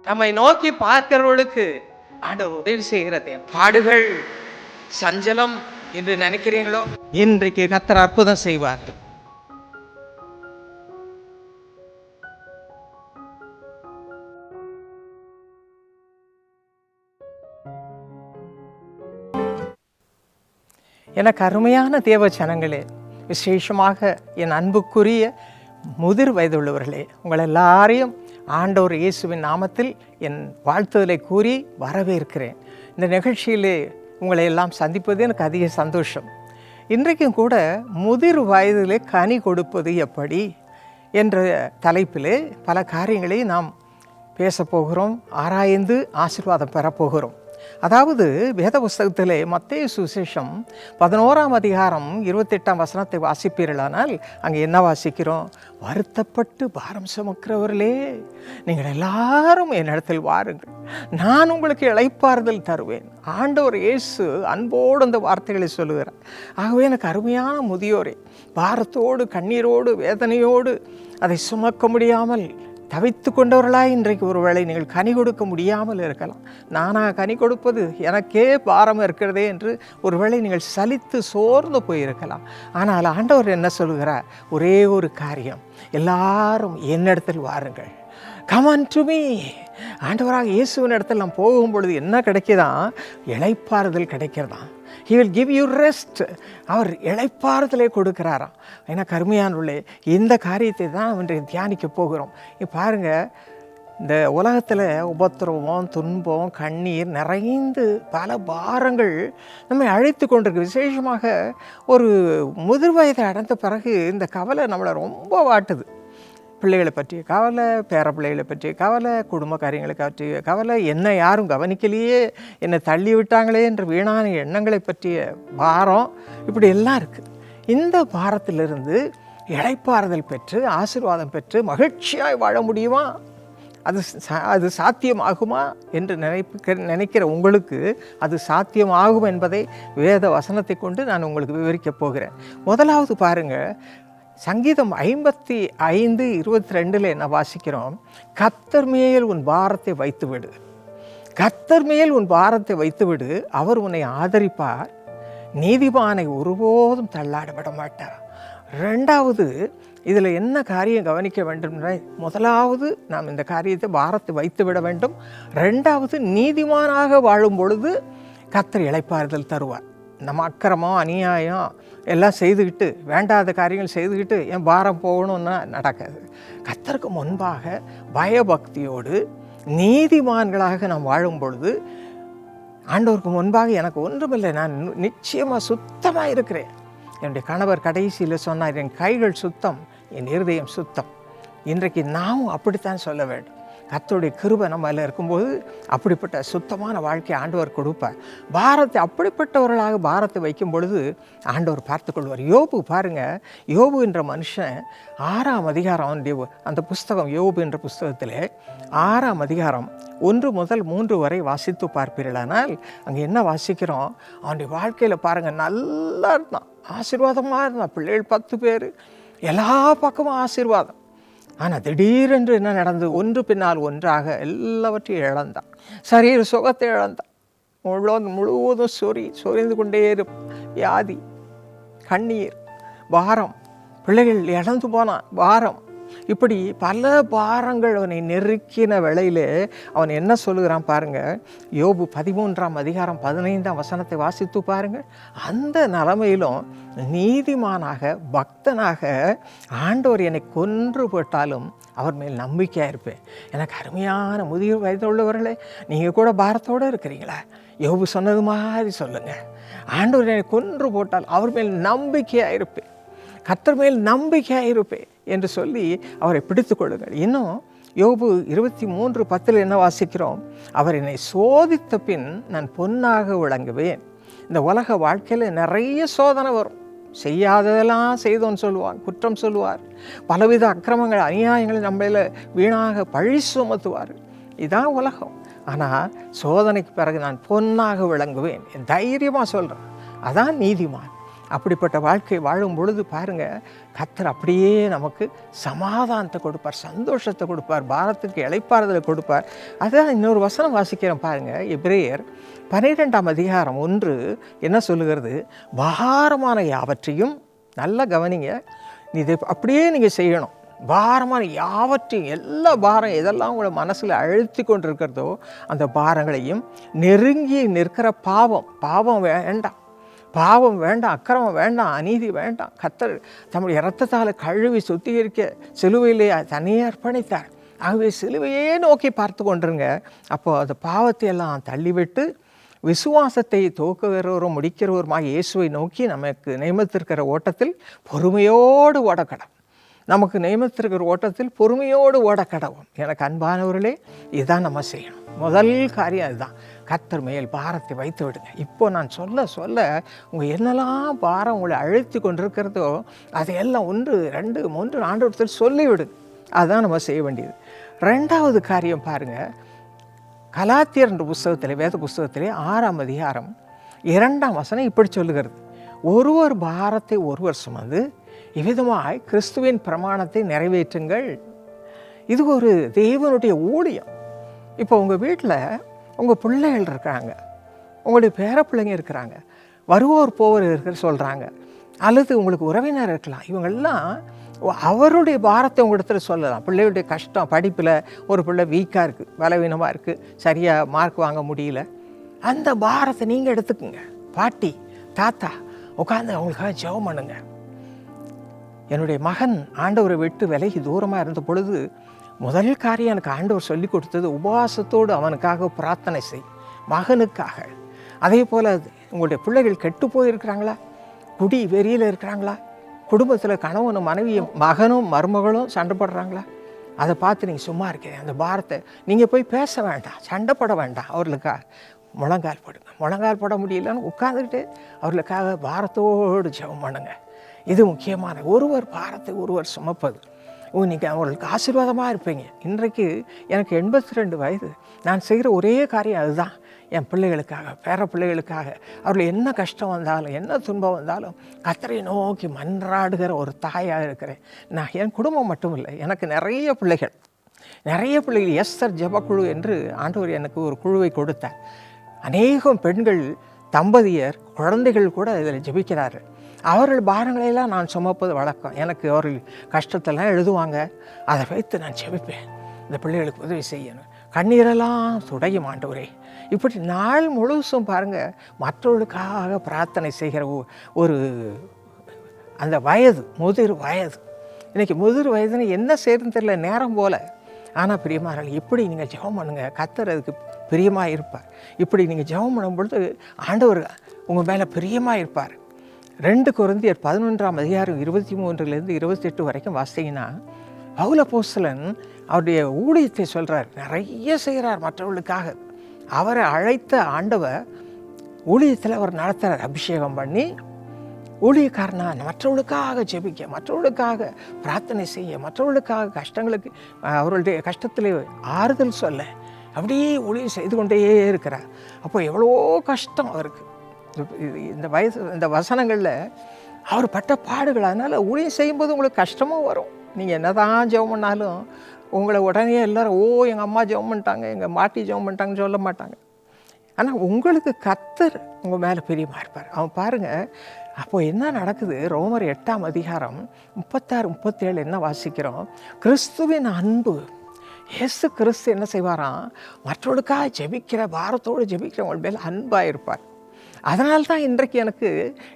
நம்மை நோக்கி பார்க்கிறவர்களுக்கு ஆண்டவர் உதவி செய்கிறது. பாடுகள் சஞ்சலம் என்று நினைக்கிறீங்களோ, இன்றைக்கு கர்த்தர் அற்புதம் செய்வார். எனக்கு அருமையான தேவ ஜனங்களே, விசேஷமாக என் அன்புக்குரிய முதிர் வயதுள்ளவர்களே, உங்கள் எல்லாரையும் ஆண்டவர் இயேசுவின் நாமத்தில் என் வாழ்த்துதலை கூறி வரவேற்கிறேன். இந்த நிகழ்ச்சியிலே உங்களை எல்லாம் சந்திப்பது எனக்கு அதிக சந்தோஷம். இன்றைக்கும் கூட முதிர் வயதிலே கனி கொடுப்பது எப்படி என்ற தலைப்பிலே பல காரியங்களை நாம் பேசப்போகிறோம், ஆராய்ந்து ஆசீர்வாதம் பெறப்போகிறோம். அதாவது வேத புஸ்தகத்திலே மத்தேயு சுவிசேஷம் 11ஆம் அதிகாரம் 28ஆம் வசனத்தை வாசிப்பீர்களானால் அங்கே என்ன வாசிக்கிறோம்? வருத்தப்பட்டு பாரம் சுமக்கிறவர்களே, நீங்கள் எல்லாரும் என்னிடத்தில் வாருங்கள், நான் உங்களுக்கு இளைப்பாறுதல் தருவேன். ஆண்டவர் இயேசு அன்போடு அந்த வார்த்தைகளை சொல்லுகிறார். ஆகவே எனக்கு அருமையான முதியோரே, பாரத்தோடு கண்ணீரோடு வேதனையோடு அதை சுமக்க முடியாமல் தவித்து கொண்டவர்களாய் இன்றைக்கு ஒருவேளை நீங்கள் கனி கொடுக்க முடியாமல் இருக்கலாம். நானாக கனி கொடுப்பது, எனக்கே பாரம் இருக்கிறதே என்று ஒருவேளை நீங்கள் சலித்து சோர்ந்து போயிருக்கலாம். ஆனால் ஆண்டவர் என்ன சொல்கிறார்? ஒரே ஒரு காரியம், எல்லாரும் என்னிடத்தில் வாருங்கள், கம் அன்டு மீ. ஆண்டவராக இயேசுவின் இடத்தில் நாம் போகும் பொழுது என்ன கிடைக்குதான்? இளைப்பாறுதல் கிடைக்கிறதான். He will give you rest. அவர் இளைப்பாறுதலை கொடுக்கிறாராம். எனக்கு அருமையானுள்ளே, இந்த காரியத்தை தான் இன்றைக்கு தியானிக்க போகிறோம். பாருங்கள், இந்த உலகத்தில் உபத்திரவம், துன்பம், கண்ணீர் நிறைந்து பல பாரங்கள் நம்மை அழைத்து கொண்டிருக்கு. விசேஷமாக ஒரு முதிர் வயதை அடைந்த பிறகு இந்த கவலை நம்மளை ரொம்ப வாட்டுது. பிள்ளைகளை பற்றிய கவலை, பேர பிள்ளைகளை பற்றிய கவலை, குடும்ப காரியங்களை பற்றிய கவலை, என்னை யாரும் கவனிக்கலையே, என்னை தள்ளி விட்டாங்களே என்ற வீணான எண்ணங்களை பற்றிய பாரம், இப்படி எல்லாம் இருக்குது. இந்த பாரத்திலிருந்து இளைப்பாறுதல் பெற்று ஆசீர்வாதம் பெற்று மகிழ்ச்சியாய் வாழ முடியுமா? அது சாத்தியமாகுமா என்று நினைக்கிற உங்களுக்கு அது சாத்தியமாகும் என்பதை வேத வசனத்தை கொண்டு நான் உங்களுக்கு விவரிக்கப் போகிறேன். முதலாவது பாருங்கள், சங்கீதம் 55:22 என்ன வாசிக்கிறோம்? கர்த்தர் மேல் உன் பாரத்தை வைத்துவிடு, கர்த்தர் மேல் உன் பாரத்தை வைத்துவிடு, அவர் உன்னை ஆதரிப்பார், நீதிமானை ஒருபோதும் தள்ளாட விட மாட்டார். ரெண்டாவது, இதில் என்ன காரியம் கவனிக்க வேண்டும்? முதலாவது, நாம் இந்த காரியத்தை பாரத்தை வைத்து விட வேண்டும். ரெண்டாவது, நீதிமானாக வாழும் பொழுது கர்த்தர் இளைப்பாறுதல் தருவார். நம்ம அக்கிரமம் அநியாயம் எல்லாம் செய்துக்கிட்டு, வேண்டாத காரியங்கள் செய்துக்கிட்டு என் பாரம் போகணும்னா நடக்காது. கர்த்தருக்கு முன்பாக பயபக்தியோடு நீதிமான்களாக நாம் வாழும் பொழுது ஆண்டவருக்கு முன்பாக எனக்கு ஒன்றுமில்லை, நான் நிச்சயமாக சுத்தமாக இருக்கிறேன். என்னுடைய கணவர் கடைசியில் சொன்னார், என் கைகள் சுத்தம், என் இருதயம் சுத்தம். இன்றைக்கு நாமும் அப்படித்தான் சொல்ல வேண்டும். கர்த்தருடைய கிருபை நம்ம அதில் இருக்கும்போது அப்படிப்பட்ட சுத்தமான வாழ்க்கையை ஆண்டவர் கொடுப்பார். பாரத்தை அப்படிப்பட்டவர்களாக பாரத்தை வைக்கும் பொழுது ஆண்டவர் பார்த்துக்கொள்வார். யோபு பாருங்கள், யோபு என்ற மனுஷன் 6ஆம் அதிகாரம், அந்த புஸ்தகம் யோபு என்ற புஸ்தகத்தில் 6ஆம் அதிகாரம் 1 முதல் 3 வரை வாசித்து பார்ப்பீர்களானால் அங்கே என்ன வாசிக்கிறோம்? அவனுடைய வாழ்க்கையில் பாருங்கள், நல்லா இருந்தான், ஆசீர்வாதமாக இருந்தான், பிள்ளைகள் 10 பேர், எல்லா பக்கமும் ஆசீர்வாதம். ஆனால் திடீரென்று என்ன நடந்தது? ஒன்று பின்னால் ஒன்றாக எல்லாவற்றையும் இழந்தான். சரீர சுகத்தை இழந்தான். முழுவதும் சொரிந்து கொண்டே வியாதி, கண்ணீர், பாரம், பிள்ளைகள் இழந்து போனான், பாரம், இப்படி பல பாரங்கள் அவனை நெருக்கின வேளையிலே அவன் என்ன சொல்லுகிறான் பாருங்கள். யோபு 13ஆம் அதிகாரம் 15ஆம் வசனத்தை வாசித்து பாருங்கள். அந்த நிலைமையிலும் நீதிமானாக பக்தனாக ஆண்டவர் என்னை கொன்று போட்டாலும் அவர் மேல் நம்பிக்கையாக இருப்பேன். எனக்கு அருமையான முதிய வயது உள்ளவர்களே, நீங்கள் கூட பாரத்தோடு இருக்கிறீங்களா? யோபு சொன்னது மாதிரி சொல்லுங்கள், ஆண்டவர் என்னை கொன்று போட்டால் அவர் மேல் நம்பிக்கையாக இருப்பேன், கர்த்தர் மேல் நம்பிக்கையாக இருப்பேன் என்று சொல்லி அவரை பிடித்து கொள்ளுங்கள். இன்னும் யோபு 23:10 என்ன வாசிக்கிறோம்? அவர் என்னை சோதித்த பின் நான் பொன்னாக விளங்குவேன். இந்த உலக வாழ்க்கையில் நிறைய சோதனை வரும். செய்யாததெல்லாம் செய்தோன்னு சொல்லுவார், குற்றம் சொல்லுவார், பலவித அக்கிரமங்கள் அநியாயங்களை நம்மள வீணாக பழி சுமத்துவார். இதான் உலகம். ஆனால் சோதனைக்கு பிறகு நான் பொன்னாக விளங்குவேன், தைரியமாக சொல்கிறேன். அதான் நீதிமான். அப்படிப்பட்ட வாழ்க்கை வாழும் பொழுது பாருங்கள், கர்த்தர் அப்படியே நமக்கு சமாதானத்தை கொடுப்பார், சந்தோஷத்தை கொடுப்பார், பாரத்துக்கு இளைப்பாறுதலை கொடுப்பார். அதான் இன்னொரு வசனம் வாசிக்கிறோம் பாருங்கள், எபிரேயர் 12ஆம் அதிகாரம் 1 என்ன சொல்லுகிறது? பாரமான யாவற்றையும், நல்லா கவனிங்க, இது அப்படியே நீங்கள் செய்யணும். பாரமான யாவற்றையும், எல்லா பாரம் எதெல்லாம் உங்களை மனசில் அழுத்தி கொண்டு இருக்கிறதோ அந்த பாரங்களையும், நெருங்கி நிற்கிற பாவம் வேண்டாம், பாவம் வேண்டாம், அக்கிரமம் வேண்டாம், அநீதி வேண்டாம். கர்த்தர் தம்முடைய இரத்தத்தால் கழுவி சுத்திகரிக்க சிலுவையிலே தனியே அர்ப்பணித்தார். ஆகவே சிலுவையே நோக்கி பார்த்து கொண்டிருங்க. அப்போது அந்த பாவத்தை எல்லாம் தள்ளிவிட்டு விசுவாசத்தை துவக்குகிறவரும் முடிக்கிறவருமாய் இயேசுவை நோக்கி நமக்கு நியமித்திருக்கிற ஓட்டத்தில் பொறுமையோடு ஓடக்கடம். நமக்கு நியமித்திருக்கிற ஓட்டத்தில் பொறுமையோடு ஓடக்கடவும். எனக்கு அன்பானவர்களே, இதுதான் நம்ம செய்யணும். முதல் காரியம் அதுதான். கர்த்தர் மேல் பாரத்தை வைத்து விடுங்க. இப்போ நான் சொல்ல சொல்ல உங்கள் என்னெல்லாம் பாரம் உங்களை அழுத்தி கொண்டிருக்கிறதோ அதையெல்லாம் 1, 2, 3 ஆண்டவரிடத்தில் சொல்லிவிடுங்க. அதுதான் நம்ம செய்ய வேண்டியது. 2வது காரியம் பாருங்கள், கலாத்தியர் என்ற புஸ்தகத்தில், வேத புஸ்தகத்திலே 6ஆம் அதிகாரம் 2ஆம் வசனம் இப்படி சொல்லுகிறது: ஒருவர் பாரத்தை ஒருவர் சுமந்து இவ்விதமாய் கிறிஸ்துவின் பிரமாணத்தை நிறைவேற்றுங்கள். இது ஒரு தேவனுடைய ஊழியம். இப்போ உங்கள் வீட்டில் உங்கள் பிள்ளைகள் இருக்கிறாங்க, உங்களுடைய பேர பிள்ளைங்க இருக்கிறாங்க, வருவோர் போவர் இருக்கிற சொல்கிறாங்க, அல்லது உங்களுக்கு உறவினர் இருக்கலாம். இவங்கெல்லாம் அவருடைய பாரத்தை உங்களிடத்துல சொல்லலாம். பிள்ளையுடைய கஷ்டம், படிப்பில் ஒரு பிள்ளை வீக்காக இருக்குது, பலவீனமாக இருக்குது, சரியாக மார்க் வாங்க முடியல, அந்த பாரத்தை நீங்கள் எடுத்துக்குங்க. பாட்டி தாத்தா உட்காந்து அவங்களுக்காக ஜெபம் பண்ணுங்க. என்னுடைய மகன் ஆண்டவரை விட்டு விலகி தூரமாக இருந்த பொழுது முதல் காரியம் எனக்கு ஆண்டவர் சொல்லி கொடுத்தது, உபவாசத்தோடு அவனுக்காக பிரார்த்தனை செய், மகனுக்காக. அதே போல் உங்களுடைய பிள்ளைகள் கெட்டு போயிருக்கிறாங்களா, குடி வெறியில் இருக்கிறாங்களா, குடும்பத்தில் கணவனும் மனைவியும் மகனும் மருமகளும் சண்டை போடுறாங்களா, அதை பார்த்து நீங்கள் சும்மா இருக்கிறேன். அந்த பாரத்தை நீங்கள் போய் பேச வேண்டாம், சண்டைப்பட வேண்டாம், அவர்களுக்காக முழங்கால் போடுங்க. முழங்கால் போட முடியலன்னு உட்காந்துக்கிட்டு அவர்களுக்காக பாரத்தோடு ஜெபம் பண்ணுங்க. இது முக்கியமான. ஒருவர் பாரத்தை ஒருவர் சுமப்பது. நீங்கள் அவர்களுக்கு ஆசீர்வாதமாக இருப்பீங்க. இன்றைக்கு எனக்கு 82 வயது. நான் செய்கிற ஒரே காரியம் அதுதான். என் பிள்ளைகளுக்காக, பேர பிள்ளைகளுக்காக, அவர்கள் என்ன கஷ்டம் வந்தாலும், என்ன துன்பம் வந்தாலும் கர்த்தரை நோக்கி மன்றாடுகிற ஒரு தாயாக இருக்கிறேன். நான் என் குடும்பம் மட்டும் இல்லை, எனக்கு நிறைய பிள்ளைகள். எஸ்தர் ஜெபக்குழு என்று ஆண்டவர் எனக்கு ஒரு குழுவை கொடுத்தார். அநேகம் பெண்கள், தம்பதியர், குழந்தைகள் கூட இதில் ஜெபிக்கிறார்கள். அவர்கள் பாரங்களையெல்லாம் நான் சுமப்பது வழக்கம். எனக்கு அவர்கள் கஷ்டத்தெல்லாம் எழுதுவாங்க, அதை வைத்து நான் ஜெபிப்பேன். இந்த பிள்ளைகளுக்கு உதவி செய்யணும், கண்ணீரெல்லாம் துடையும் ஆண்டவரே. இப்படி நாள் முழுசும் பாருங்கள், மற்றவர்களுக்காக பிரார்த்தனை செய்கிற ஒரு அந்த வயது, முதிர் வயது. இன்றைக்கி முதிர் வயதுன்னு என்ன செய்யறதுன்னு தெரியல, நேரம் போல். ஆனால் பிரியமானவர்களே, இப்படி நீங்கள் ஜெபம் பண்ணுங்கள், கர்த்தர் அதுக்கு பிரியமாக இருப்பார். இப்படி நீங்கள் ஜெபம் பண்ணும் பொழுது ஆண்டவர் உங்கள் மேலே பிரியமாக இருப்பார். 2 கொரிந்தியர் 11ஆம் அதிகாரம் 23லேருந்து 28 வரைக்கும் வாசிங்கன்னா, பவுல் அப்போஸ்தலன் அவருடைய ஊழியத்தை சொல்கிறார். நிறைய செய்கிறார் மற்றவர்களுக்காக. அவரை அழைத்த ஆண்டவர் ஊழியத்தில் அவர் நடத்துகிறார். அபிஷேகம் பண்ணி ஊழியக்காரனா மற்றவர்களுக்காக ஜெபிக்க, மற்றவர்களுக்காக பிரார்த்தனை செய்ய, மற்றவர்களுக்காக கஷ்டங்களுக்கு, அவர்களுடைய கஷ்டத்தில் ஆறுதல் சொல்ல, அப்படியே ஊழியம் செய்து கொண்டே இருக்கிறார். அப்போ எவ்வளோ கஷ்டம் அவருக்கு. இந்த வசனங்களில் அவர் பட்ட பாடுகள். அதனால் ஊழியம் செய்யும்போது உங்களுக்கு கஷ்டமும் வரும். நீங்கள் என்ன தான் ஜெபம் பண்ணாலும் உங்களை உடனே எல்லோரும் எங்கள் அம்மா ஜெபம் பண்ணிட்டாங்க, எங்கள் மாட்டி ஜெபம் பண்ணிட்டாங்கன்னு சொல்ல மாட்டாங்க. ஆனால் உங்களுக்கு கர்த்தர் உங்கள் மேலே பிரியமாக இருப்பார். அவன் பாருங்கள், அப்போது என்ன நடக்குது? ரோமர் 8ஆம் அதிகாரம் 36, 37 என்ன வாசிக்கிறோம்? கிறிஸ்துவின் அன்பு. இயேசு கிறிஸ்து என்ன செய்வாராம்? மற்றவர்களுக்காக ஜெபிக்கிற, பாரத்தோடு ஜெபிக்கிறவங்க மேலே அன்பாக இருப்பார். அதனால்தான் இன்றைக்கு எனக்கு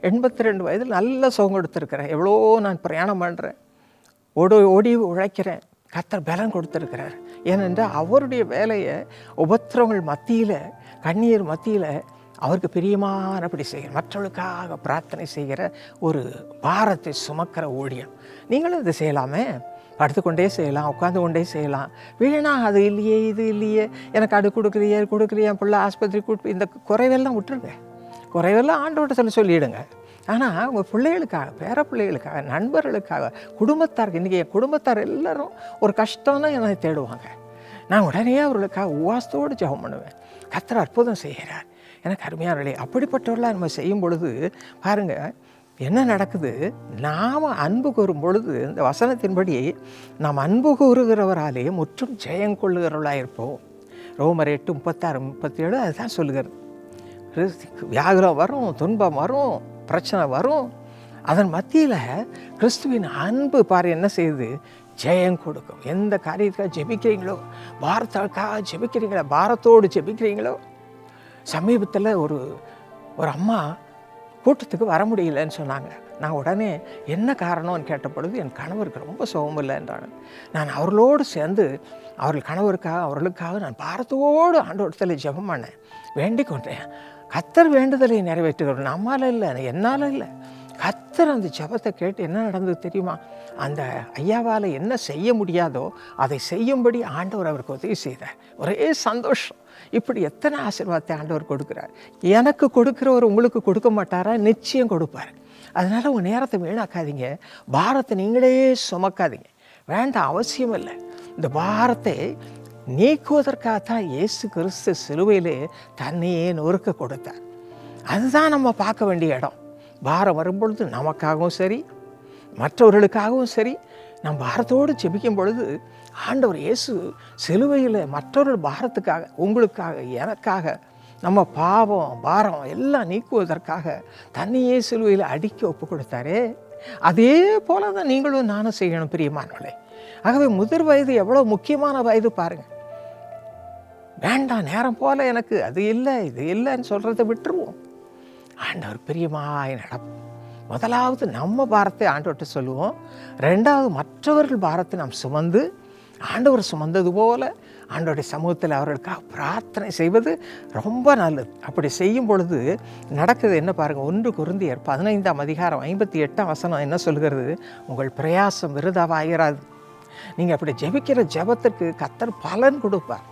82 வயதில் நல்ல சுகம் கொடுத்துருக்கிறேன். எவ்வளோ நான் பிரயாணம் பண்ணுறேன், ஓடி உழைக்கிறேன். கர்த்தர் பலன் கொடுத்துருக்கிறார். ஏனென்றால் அவருடைய வேலையை உபத்திரவங்கள் மத்தியில், கண்ணீர் மத்தியில் அவருக்கு பிரியமானபடி செய்கிற, மற்றவர்களுக்காக பிரார்த்தனை செய்கிற ஒரு பாரத்தை சுமக்கிற ஊழியம். நீங்களும் இதை செய்யலாமே. படுத்துக்கொண்டே செய்யலாம், உட்காந்து கொண்டே செய்யலாம். வீணா அது இல்லையே, இது இல்லையே, எனக்கு அது கொடுக்கலையே, என் பிள்ளை ஆஸ்பத்திரி கூட்டு, இந்த குறைவெல்லாம் விட்டுருங்க. குறைவெல்லாம் ஆண்டவர்கிட்ட சொல்லிவிடுங்க. ஆனால் உங்கள் பிள்ளைகளுக்காக, பேர பிள்ளைகளுக்காக, நண்பர்களுக்காக, குடும்பத்தாருக்கு, இன்றைக்கி என் குடும்பத்தார் எல்லோரும் ஒரு கஷ்டம்னா என்னை தேடுவாங்க. நான் உடனே அவர்களுக்காக உவாசத்தோடு ஜெபம் பண்ணுவேன். கர்த்தர் அற்புதம் செய்கிறார். எனக்கு அருமையானவர்களே, அப்படிப்பட்டவர்களாக நம்ம செய்யும் பொழுது பாருங்கள், என்ன நடக்குது? நாம் அன்பு கூறும் பொழுது இந்த வசனத்தின்படி நாம் அன்பு கூறுகிறவராலே முற்றும் ஜெயம் கொள்ளுகிறவர்களாக இருப்போம். ரோமர் 8:36-37 அதுதான் சொல்லுகிறது. வியாகுலம் வரும், துன்பம் வரும், பிரச்சனை வரும். அதன் மத்தியில் கிறிஸ்துவின் அன்பு பாரு என்ன செய்யுது? ஜெயம் கொடுக்கும். எந்த காரியத்துக்காக ஜெபிக்கிறீங்களோ, பாரத்துக்காக ஜெபிக்கிறீங்களோ, பாரத்தோடு ஜெபிக்கிறீங்களோ. சமீபத்தில் ஒரு அம்மா கூட்டத்துக்கு வர முடியலன்னு சொன்னாங்க. நான் உடனே என்ன காரணம்னு கேட்ட பொழுது என் கணவருக்கு ரொம்ப சுகம் இல்லைன்றாங்க. நான் அவர்களோடு சேர்ந்து அவர்கள் கணவருக்காக அவர்களுக்காக நான் பாரத்தோடு ஆண்டவரிடத்தில் ஜெபம் பண்ணேன், வேண்டிக் கொண்டேன். கர்த்தர் வேண்டுதலை நிறைவேற்றுகிறோம். நம்மால் இல்லை, என்னால் இல்லை. கர்த்தர் அந்த ஜெபத்தை கேட்டு என்ன நடந்தது தெரியுமா? அந்த ஐயாவால் என்ன செய்ய முடியாதோ அதை செய்யும்படி ஆண்டவர் அவருக்கு உதவி செய்தார். ஒரே சந்தோஷம். இப்படி எத்தனை ஆசீர்வாதத்தை ஆண்டவர் கொடுக்குறார். எனக்கு கொடுக்குறவர் உங்களுக்கு கொடுக்க மாட்டாரா? நிச்சயம் கொடுப்பார். அதனால் உங்கள் நேரத்தை வீணாக்காதீங்க. பாரத்தை நீங்களே சுமக்காதீங்க, வேண்டாம், அவசியம் இல்லை. இந்த பாரத்தை நீக்குவதற்காகத்தான் இயேசு கிறிஸ்து சிலுவையிலே தன்னையே நொறுக்க கொடுத்தார். அதுதான் நம்ம பார்க்க வேண்டிய இடம். பாரம் வரும்பொழுது நமக்காகவும் சரி, மற்றவர்களுக்காகவும் சரி, நம் பாரத்தோடு ஜெபிக்கும் பொழுது ஆண்டவர் இயேசு சிலுவையில் மற்றவர்கள் பாரத்துக்காக, உங்களுக்காக, எனக்காக, நம்ம பாவம் பாரம் எல்லாம் நீக்குவதற்காக தன்னையே சிலுவையில் அடிக்க ஒப்பு கொடுத்தாரே. அதே போல தான் நீங்களும் நானும் செய்யணும் பிரியமானவர்களே. ஆகவே முதிர் வயது எவ்வளோ முக்கியமான வயது பாருங்கள். வேண்டாம், நேரம் போல எனக்கு அது இல்லை இது இல்லைன்னு சொல்கிறத விட்டுருவோம். ஆண்டவர் பிரியமாய் நடப்போம். முதலாவது நம்ம பாரத்தை ஆண்டவர்கிட்ட சொல்லுவோம். ரெண்டாவது மற்றவர்கள் பாரத்தை நாம் சுமந்து ஆண்டவர் சுமந்தது போல ஆண்டவருடைய சமூகத்தில் அவர்களுக்காக பிரார்த்தனை செய்வது ரொம்ப நல்லது. அப்படி செய்யும் பொழுது நடக்குது என்ன பாருங்கள். 1 கொரிந்தியர் 15:58 என்ன சொல்கிறது? உங்கள் பிரயாசம் விருதாவாயிராது. நீங்கள் அப்படி ஜெபிக்கிற ஜெபத்திற்கு கர்த்தர் பலன் கொடுப்பார்.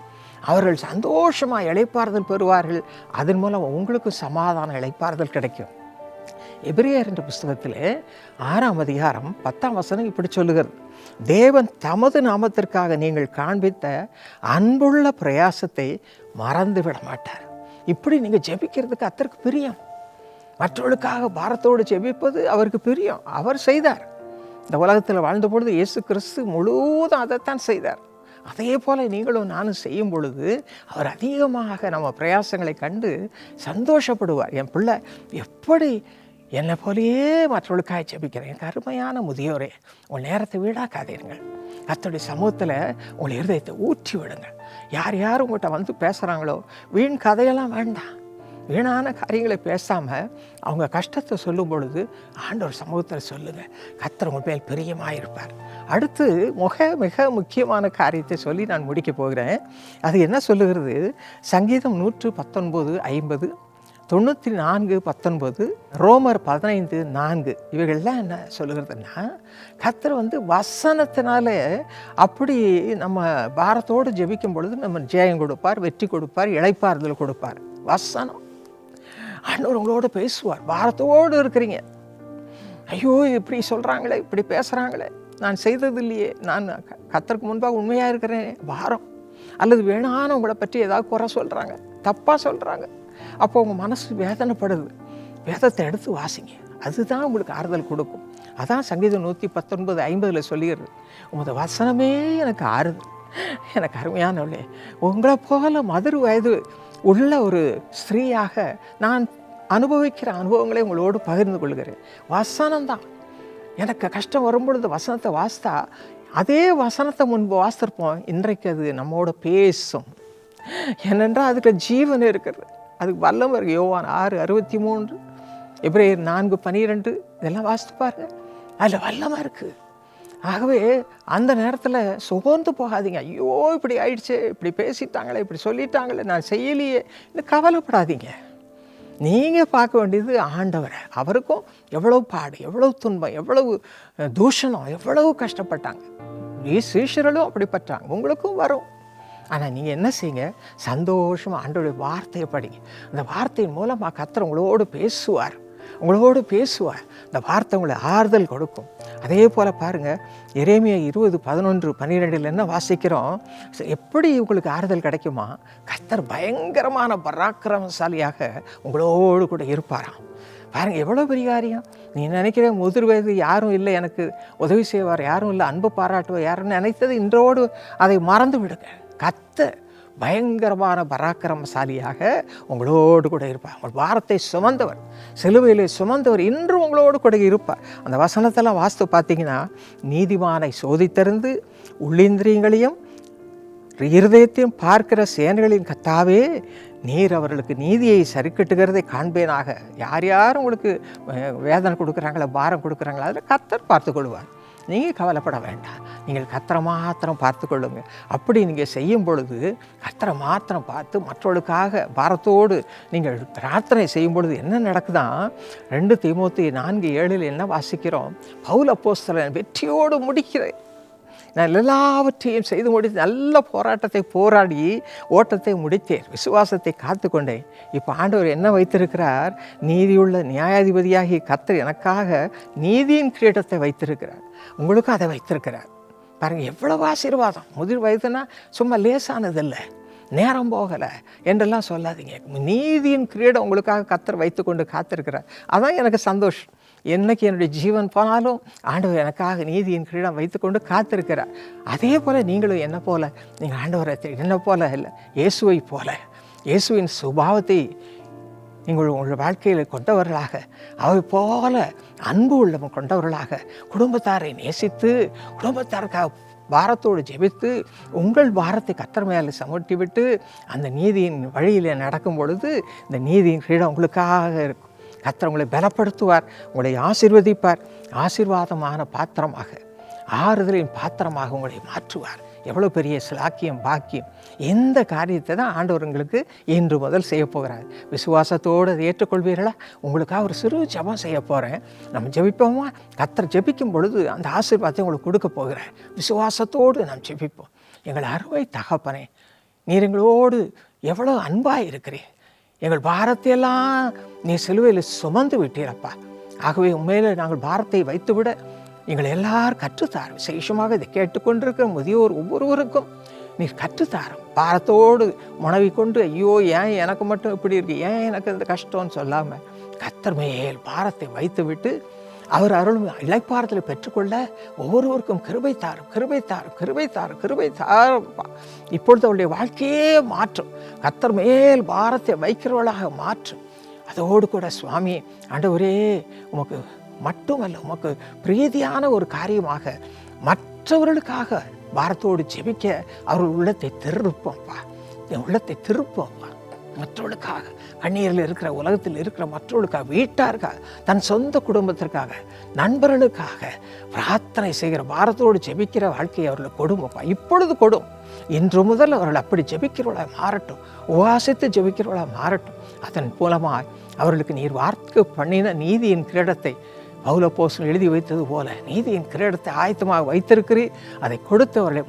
அவர்கள் சந்தோஷமாக இளைப்பாறுதல் பெறுவார்கள். அதன் மூலம் உங்களுக்கு சமாதான இளைப்பாறுதல் கிடைக்கும். எபிரேயர் என்ற புஸ்தகத்தில் 6:10 இப்படி சொல்லுகிறது. தேவன் தமது நாமத்திற்காக நீங்கள் காண்பித்த அன்புள்ள பிரயாசத்தை மறந்து விட மாட்டார். இப்படி நீங்கள் ஜெபிக்கிறதுக்கு கர்த்தருக்கு பிரியம். மற்றவர்களுக்காக பாரத்தோடு ஜெபிப்பது அவருக்கு பிரியம். அவர் செய்தார். இந்த உலகத்தில் வாழ்ந்த பொழுது இயேசு கிறிஸ்து முழுவதும் அதைத்தான் செய்தார். அதே போல் நீங்களும் நானும் செய்யும் பொழுது அவர் அதிகமாக நம்ம பிரயாசங்களை கண்டு சந்தோஷப்படுவார். என் பிள்ளை எப்படி என்னை போலேயே மற்றவர்களுக்காக ஜெபிக்கிறேன். எனக்கு அருமையான முதியோரே, உங்கள் நேரத்தை வீணாக்காதீர்கள். கர்த்தருடைய சமூகத்தில் உங்கள் இருதயத்தை ஊற்றி விடுங்க. யார் யார் உங்கள்கிட்ட வந்து பேசுகிறாங்களோ வீண் கதையெல்லாம் வேண்டாம். வீணான காரியங்களை பேசாமல் அவங்க கஷ்டத்தை சொல்லும் பொழுது ஆண்டவர் சமூகத்தில் சொல்லுங்கள். கர்த்தர் உங்கள் மேல் பிரியமாக இருப்பார். அடுத்து மிக முக்கியமான காரியத்தை சொல்லி நான் முடிக்க போகிறேன். அது என்ன சொல்லுகிறது? சங்கீதம் 119:50, 94:19, ரோமர் 15:4 இவைகள்லாம் என்ன சொல்லுகிறதுன்னா, கர்த்தர் வசனத்தினால அப்படி நம்ம பாரத்தோடு ஜெபிக்கும் பொழுது நம்ம ஜெயம் கொடுப்பார், வெற்றி கொடுப்பார், இளைப்பாறுதல் கொடுப்பார். வசனம் ஆண்டவர் உங்களோட பேசுவார். பாரத்தோடு இருக்கிறீங்க, ஐயோ இப்படி சொல்கிறாங்களே, இப்படி பேசுகிறாங்களே, நான் செய்தது இல்லையே, நான் கர்த்தருக்கு முன்பாக உண்மையாக இருக்கிறேன், பாரம். அல்லது வேணான உங்களை பற்றி ஏதாவது குறை சொல்கிறாங்க, தப்பாக சொல்கிறாங்க. அப்போ உங்கள் மனசு வேதனைப்படுது. வேதத்தை எடுத்து வாசிங்க, அதுதான் உங்களுக்கு ஆறுதல் கொடுக்கும். அதான் சங்கீதம் 119:50 சொல்லிடுறது. உங்களோட வசனமே எனக்கு ஆறுதல். எனக்கு அருமையானவளே, உங்களை போல மதுர வயது உள்ள ஒரு ஸ்திரீயாக நான் அனுபவிக்கிற அனுபவங்களை உங்களோடு பகிர்ந்து கொள்கிறேன். வசனம்தான். எனக்கு கஷ்டம் வரும்பொழுது வசனத்தை வாசித்தா அதே வசனத்தை முன்பு வாசித்திருப்போம், இன்றைக்கு அது நம்மோட பேசும். ஏனென்றால் அதுக்கு ஜீவன் இருக்கிறது, அதுக்கு வல்லம் இருக்குது. யோவான் 6:63, எபிரேயர் 4:12 இதெல்லாம் வாசித்து பாருங்க, அதில் வல்லமாக இருக்குது. ஆகவே அந்த நேரத்தில் சுகந்து போகாதீங்க. ஐயோ இப்படி ஆயிடுச்சு, இப்படி பேசிட்டாங்களே, இப்படி சொல்லிட்டாங்களே, நான் செய்யலையே, இன்னும் கவலைப்படாதீங்க. நீங்கள் பார்க்க வேண்டியது ஆண்டவரை. அவருக்கும் எவ்வளோ பாடு, எவ்வளோ துன்பம், எவ்வளவு தூஷணம், எவ்வளவு கஷ்டப்பட்டாங்க. சீஷர்களும் அப்படிப்பட்டாங்க, உங்களுக்கும் வரும். ஆனால் நீங்கள் என்ன செய்யுங்க, சந்தோஷமாக ஆண்டவருடைய வார்த்தையை படிங்க. அந்த வார்த்தையின் மூலமாக கர்த்தர் உங்களோடு பேசுவார். உங்களோடு பேசுவார். இந்த வார்த்தை உங்களை ஆறுதல் கொடுக்கும். அதே போல் பாருங்கள், எரேமியா 20:11-12 என்ன வாசிக்கிறோம்? எப்படி உங்களுக்கு ஆறுதல் கிடைக்குமா? கர்த்தர் பயங்கரமான பராக்கிரமசாலியாக உங்களோடு கூட இருப்பாராம். பாருங்கள், எவ்வளோ பெரிய காரியம். நீ நினைக்கிற முதிர் வயது யாரும் இல்லை, எனக்கு உதவி செய்வார் யாரும் இல்லை, அன்பு பாராட்டுவார் யாருன்னு நினைத்தது இன்றோடு அதை மறந்து விடுங்க. கர்த்தர் பயங்கரமான பராக்கிரமசாலியாக உங்களோடு கூட இருப்பார். உங்கள் பாரத்தை சுமந்தவர், சிலுவையிலே சுமந்தவர் இன்றும் உங்களோடு கூட இருப்பார். அந்த வசனத்தெல்லாம் வாஸ்து பார்த்தீங்கன்னா, நீதிமானை சோதித்தறிந்து உள்ளிந்திரியங்களையும் இருதயத்தையும் பார்க்கிற சேனைகளின் கர்த்தாவே, நீர் அவர்களுக்கு நீதியை சரிக்கட்டுகிறதை காண்பேனாக. யார் யார் உங்களுக்கு வேதனை கொடுக்குறாங்களா, பாரம் கொடுக்குறாங்களா, அதில் கர்த்தர் பார்த்து கொள்வார். நீங்கள் கவலைப்பட வேண்டாம். நீங்கள் கர்த்தரை மாத்திரம் பார்த்து கொள்ளுங்க. அப்படி நீங்கள் செய்யும் பொழுது கர்த்தரை மாத்திரம் பார்த்து மற்றவர்களுக்காக பாரத்தோடு நீங்கள் பிரார்த்தனை செய்யும் பொழுது என்ன நடக்குதான்? 2 தீமோத்தேயு 4:7 என்ன வாசிக்கிறோம்? பவுல் அப்போஸ்தலன் வெற்றியோடு முடிக்கிறேன், நான் எல்லாவற்றையும் செய்து முடித்து நல்ல போராட்டத்தை போராடி ஓட்டத்தை முடித்தேன், விசுவாசத்தை காத்து கொண்டேன். இப்போ ஆண்டவர் என்ன வைத்திருக்கிறார்? நீதியுள்ள நியாயாதிபதியாகி கர்த்தர் எனக்காக நீதியின் கிரீடத்தை வைத்திருக்கிறார். உங்களுக்கும் அதை வைத்திருக்கிறார். பாருங்கள், எவ்வளவு ஆசீர்வாதம். முதிர் வயதுனா சும்மா லேசானதில்லை, நேரம் போகலை என்றெல்லாம் சொல்லாதீங்க. நீதியின் கிரீடம் உங்களுக்காக கர்த்தர் வைத்து கொண்டு காத்திருக்கிறார். அதான் எனக்கு சந்தோஷம். என்னைக்கு என்னுடைய ஜீவன் போனாலும் ஆண்டவர் எனக்காக நீதியின் கிரீடம் வைத்து கொண்டு காத்திருக்கிறார். அதே போல் நீங்களும் என்ன போல, நீங்கள் ஆண்டவரை என்ன போல இல்லை, இயேசுவை போல, இயேசுவின் சுபாவத்தை நீங்கள் உங்கள் வாழ்க்கையில் கொண்டவர்களாக, அவை போல அன்பு உள்ளவன் கொண்டவர்களாக, குடும்பத்தாரை நேசித்து குடும்பத்தாருக்காக பாரத்தோடு ஜெபித்து உங்கள் பாரத்தை கர்த்தர் மேலே சமர்த்தி விட்டு அந்த நீதியின் வழியில் நடக்கும் பொழுது இந்த நீதியின் கிரீடம் உங்களுக்காக இருக்கும். கர்த்தர் உங்களை பலப்படுத்துவார், உங்களை ஆசீர்வதிப்பார், ஆசீர்வாதமான பாத்திரமாக, ஆறுதலின் பாத்திரமாக உங்களை மாற்றுவார். எவ்வளோ பெரிய சிலாக்கியம், பாக்கியம். எந்த காரியத்தை தான் ஆண்டவர் உங்களுக்கு இன்று முதல் செய்ய போகிறார். விசுவாசத்தோடு அதை ஏற்றுக்கொள்வீர்களா? உங்களுக்காக ஒரு சிறு ஜெபம் செய்ய போகிறேன். நம்ம ஜெபிப்போமா? கர்த்தர் ஜெபிக்கும் பொழுது அந்த ஆசீர்வாதத்தை உங்களுக்கு கொடுக்க போகிறேன். விசுவாசத்தோடு நாம் ஜெபிப்போம். எங்கள் அருமை தகப்பனே, நீர் எங்களோடு எவ்வளோ அன்பாக இருக்கிறீர். எங்கள் பாரத்தையெல்லாம் நீ சிலுவையில் சுமந்து விட்டீரப்பா. ஆகவே உண்மையிலே நாங்கள் பாரத்தை வைத்துவிட எங்களை எல்லாரும் கற்றுத்தார். விசேஷமாக இதை கேட்டுக்கொண்டிருக்கிற முதியோர் ஒவ்வொருவருக்கும் நீர் கற்றுத்தாரும். பாரத்தோடு முனவி கொண்டு, ஐயோ ஏன் எனக்கு மட்டும் இப்படி இருக்கு, ஏன் எனக்கு இந்த கஷ்டம்னு சொல்லாமல் கர்த்தர் மேல் பாரத்தை வைத்து விட்டு அவர் அருள் இளைப்பாறுதலை பெற்றுக்கொள்ள ஒவ்வொருவருக்கும் கிருபை தாரும், கிருபை தாரும், கிருபை தாரும், கிருபை தாரும்ப்பா. இப்பொழுது அவருடைய வாழ்க்கையே மாற்றும். கர்த்தர் மேல் பாரத்தை வைக்கிறவர்களாக மாற்றும். அதோடு கூட சுவாமி ஆண்டவரே, உமக்கு மட்டுமல்ல, உமக்கு பிரீதியான ஒரு காரியமாக மற்றவர்களுக்காக பாரத்தோடு ஜெபிக்க அவர்கள் உள்ளத்தை திருப்போம்ப்பா, என் உள்ளத்தை திருப்போம்ப்பா. மற்றவர்களுக்காக, கண்ணீரில் இருக்கிற உலகத்தில் இருக்கிற மற்றவர்களுக்காக, வீட்டாருக்காக, தன் சொந்த குடும்பத்திற்காக, நண்பர்களுக்காக பிரார்த்தனை செய்கிற பாரத்தோடு ஜெபிக்கிற வாழ்க்கையை அவர்களுக்கு கொடுங்கப்பா. இப்பொழுது கொடும். இன்று முதல் அவர்கள் அப்படி ஜெபிக்கிறவர்களாக மாறட்டும், உபாசித்து ஜெபிக்கிறவர்களாக மாறட்டும். அதன் மூலமாக அவர்களுக்கு நீர் வார்த்தை பண்ணின நீதியின் கிரீடத்தை பவுல் அப்போஸ்தலன் எழுதி வைத்தது போல நீதியின் கிரீடத்தை ஆயத்தமாக வைத்திருக்கிறீர். அதை கொடுத்து அவர்களை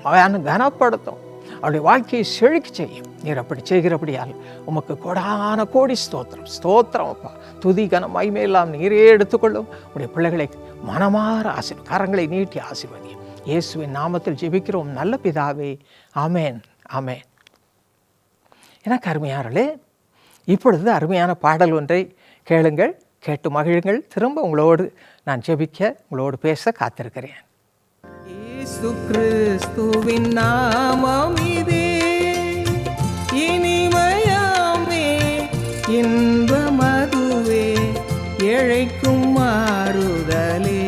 கனப்படுத்தும், அவருடைய வாழ்க்கையை செழிக்க செய்யும். நீர் அப்படி செய்கிறபடியால் உமக்கு கோடான கோடி ஸ்தோத்திரம். ஸ்தோத்திரம் அப்பா. துதி கனம் மகிமையெல்லாம் நீரே எடுத்துக்கொள்ளும். உடைய பிள்ளைகளை மனமாற கரங்களை நீட்டி ஆசீர்வதியும். இயேசுவின் நாமத்தில் ஜெபிக்கிறோம் நல்ல பிதாவே, ஆமேன், ஆமேன். எனக்கு அருமையானே, இப்பொழுது அருமையான பாடல் ஒன்றை கேளுங்கள், கேட்டு மகிழுங்கள். திரும்ப உங்களோடு நான் ஜெபிக்க, உங்களோடு பேச காத்திருக்கிறேன். இயேசு கிறிஸ்துவின் நாமம் இதே, இனிமையாமே, இன்பமதுவே, ஏழைக்கும் மாறுதலே.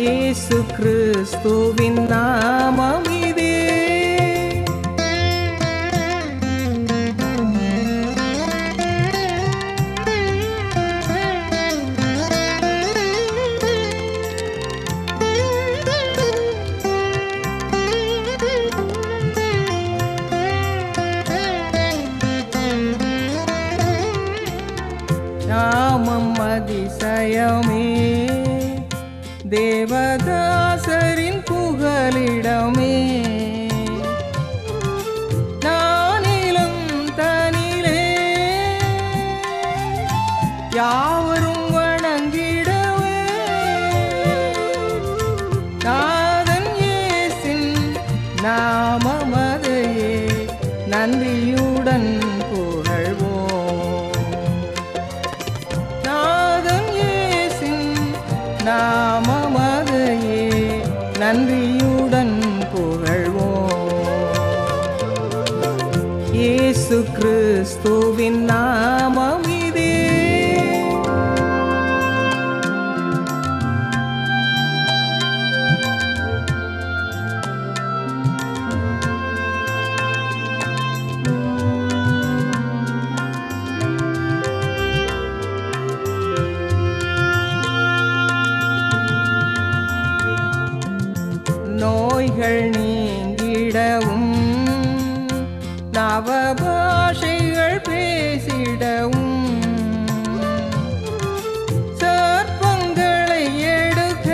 இயேசு கிறிஸ்துவின் நாமம் இதே. நாமம் அதிசயமே, தேவதாசரின் புகலிடமே. நானிலும் தனிலே நன்றியுடன் புகழ்வோம். நாதன் இயேசின் நாமமதையே நன்றியுடன் புகழ்வோம். இயேசு கிறிஸ்துவின் நாமம் இதே. நோய்கள் நீங்கிடவும் நவபாஷைகள் பேசிடவும் சர்ப்பங்களை எடுக்க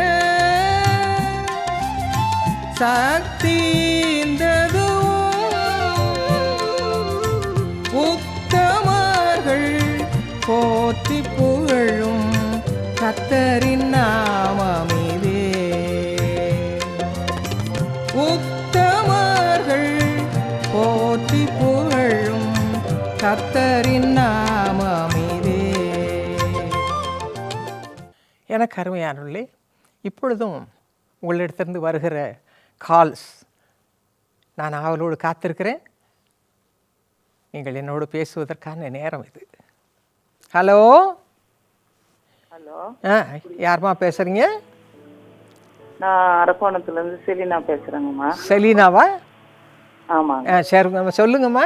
சக்திந்ததும் உத்தமர்கள் போற்றி புகழும் கர்த்தரின் நாமமிதே. உத்தமர்கள் போற்றி புகழும் கர்த்தரின் நாமமிதே. எனக்கு அருமையானவர்களே, இப்பொழுதும் உங்களிடத்திலிருந்து வருகிற கால்ஸ் நான் ஆவலோடு காத்திருக்கிறேன். நீங்கள் என்னோடு பேசுவதற்கான நேரம் இது. ஹலோ ஹலோ, யாரும்மா பேசுகிறீங்க? நான் அரக்கோணத்துலேருந்து செலினா பேசுகிறேங்கம்மா. செலீனாவா? ஆமாங்க. சரிங்கம்மா, சொல்லுங்கம்மா.